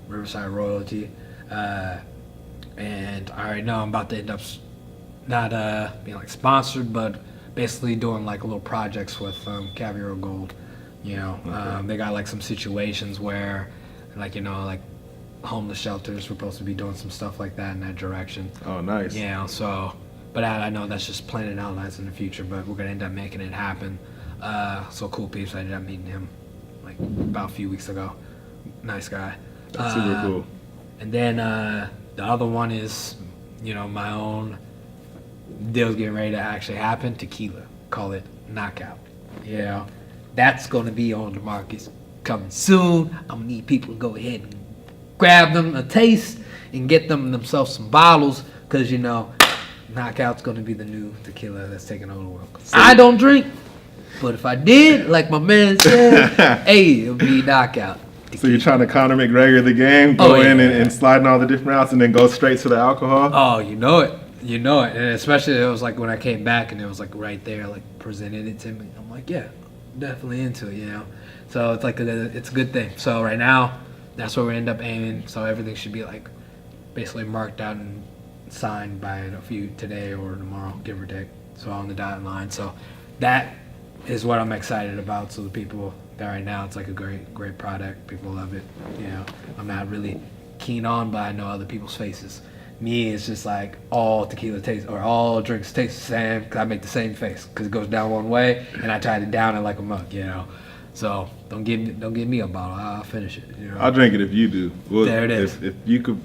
Riverside Royalty. And I already know I'm about to end up not being like sponsored, but basically doing like little projects with Caviar Gold. They got like some situations where like like homeless shelters. We're supposed to be doing some stuff like that in that direction. Oh, nice. So but I know that's just planning out in the future, but we're gonna end up making it happen. So Cool Peeps, I ended up meeting him like about a few weeks ago. Nice guy. That's super cool. And then the other one is, my own deal's getting ready to actually happen. Tequila. Call it Knockout. That's going to be on the market coming soon. I'm going to need people to go ahead and grab them a taste and get themselves some bottles because, Knockout's going to be the new tequila that's taking over the world. I don't drink, but if I did, like my man said, hey, it'll be Knockout. So you're trying to Conor McGregor the game, go in and slide in all the different routes and then go straight to the alcohol? Oh, you know it. And especially it was like when I came back and it was like right there, like presented it to me. I'm like, yeah, definitely into it, So it's like it's a good thing. So right now, that's where we end up aiming. So everything should be like basically marked out and signed by a few today or tomorrow, give or take. So on the dotted line. So that is what I'm excited about. So the people that right now, it's like a great product. People love it. I'm not really keen on, but I know other people's faces. Me, it's just like all tequila tastes or all drinks taste the same because I make the same face because it goes down one way and I try to down it like a mug, So don't give me a bottle. I'll finish it. I'll drink it if you do. There it is. If you could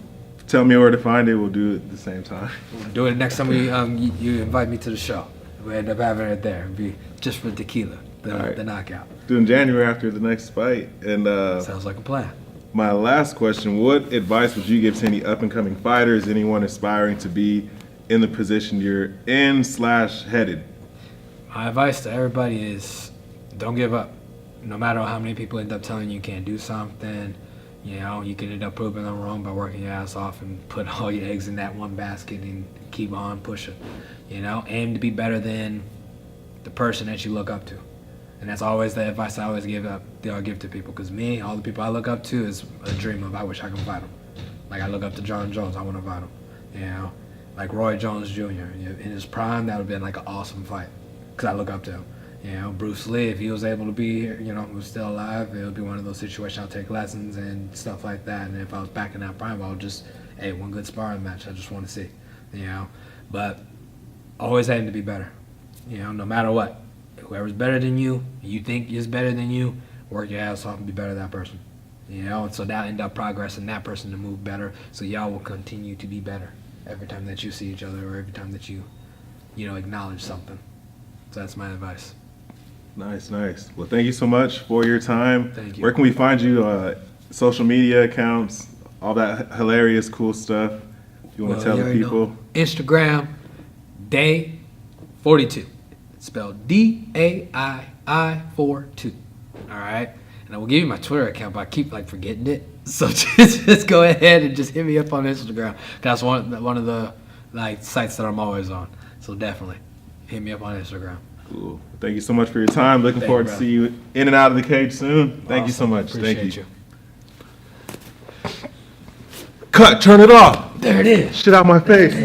tell me where to find it, we'll do it at the same time. We'll do it next time you invite me to the show. We end up having it there. It'll be just for tequila, the Knockout. Doing January after the next fight. And sounds like a plan. My last question, what advice would you give to any up-and-coming fighters, anyone aspiring to be in the position you're in / headed? My advice to everybody is don't give up. No matter how many people end up telling you can't do something, you can end up proving them wrong by working your ass off and put all your eggs in that one basket and keep on pushing. Aim to be better than the person that you look up to. And that's always the advice I always give to people. Because me, all the people I look up to is a dream of I wish I could fight them. Like I look up to John Jones, I want to fight him. Like Roy Jones Jr. In his prime, that would have been like an awesome fight. Because I look up to him. Bruce Lee, if he was able to be here, was still alive, it would be one of those situations I'll take lessons and stuff like that. And if I was back in that prime, I would just, one good sparring match I just want to see. But always aim to be better. No matter what. Whoever's better than you think is better than you, work your ass off and be better than that person. And so that'll end up progressing that person to move better. So y'all will continue to be better every time that you see each other or every time that you acknowledge something. So that's my advice. Nice. Well, thank you so much for your time. Thank you. Where can we find you? Social media accounts, all that hilarious, cool stuff. If you want to tell the people. Instagram, Day42. Spelled DAII42. All right, and I will give you my Twitter account, but I keep forgetting it. So just go ahead and just hit me up on Instagram. That's one of the sites that I'm always on. So definitely hit me up on Instagram. Cool. Thank you so much for your time. Looking forward to see you in and out of the cage soon. Thank you so much. Appreciate you. Cut. Turn it off. There it is. Shit out my face.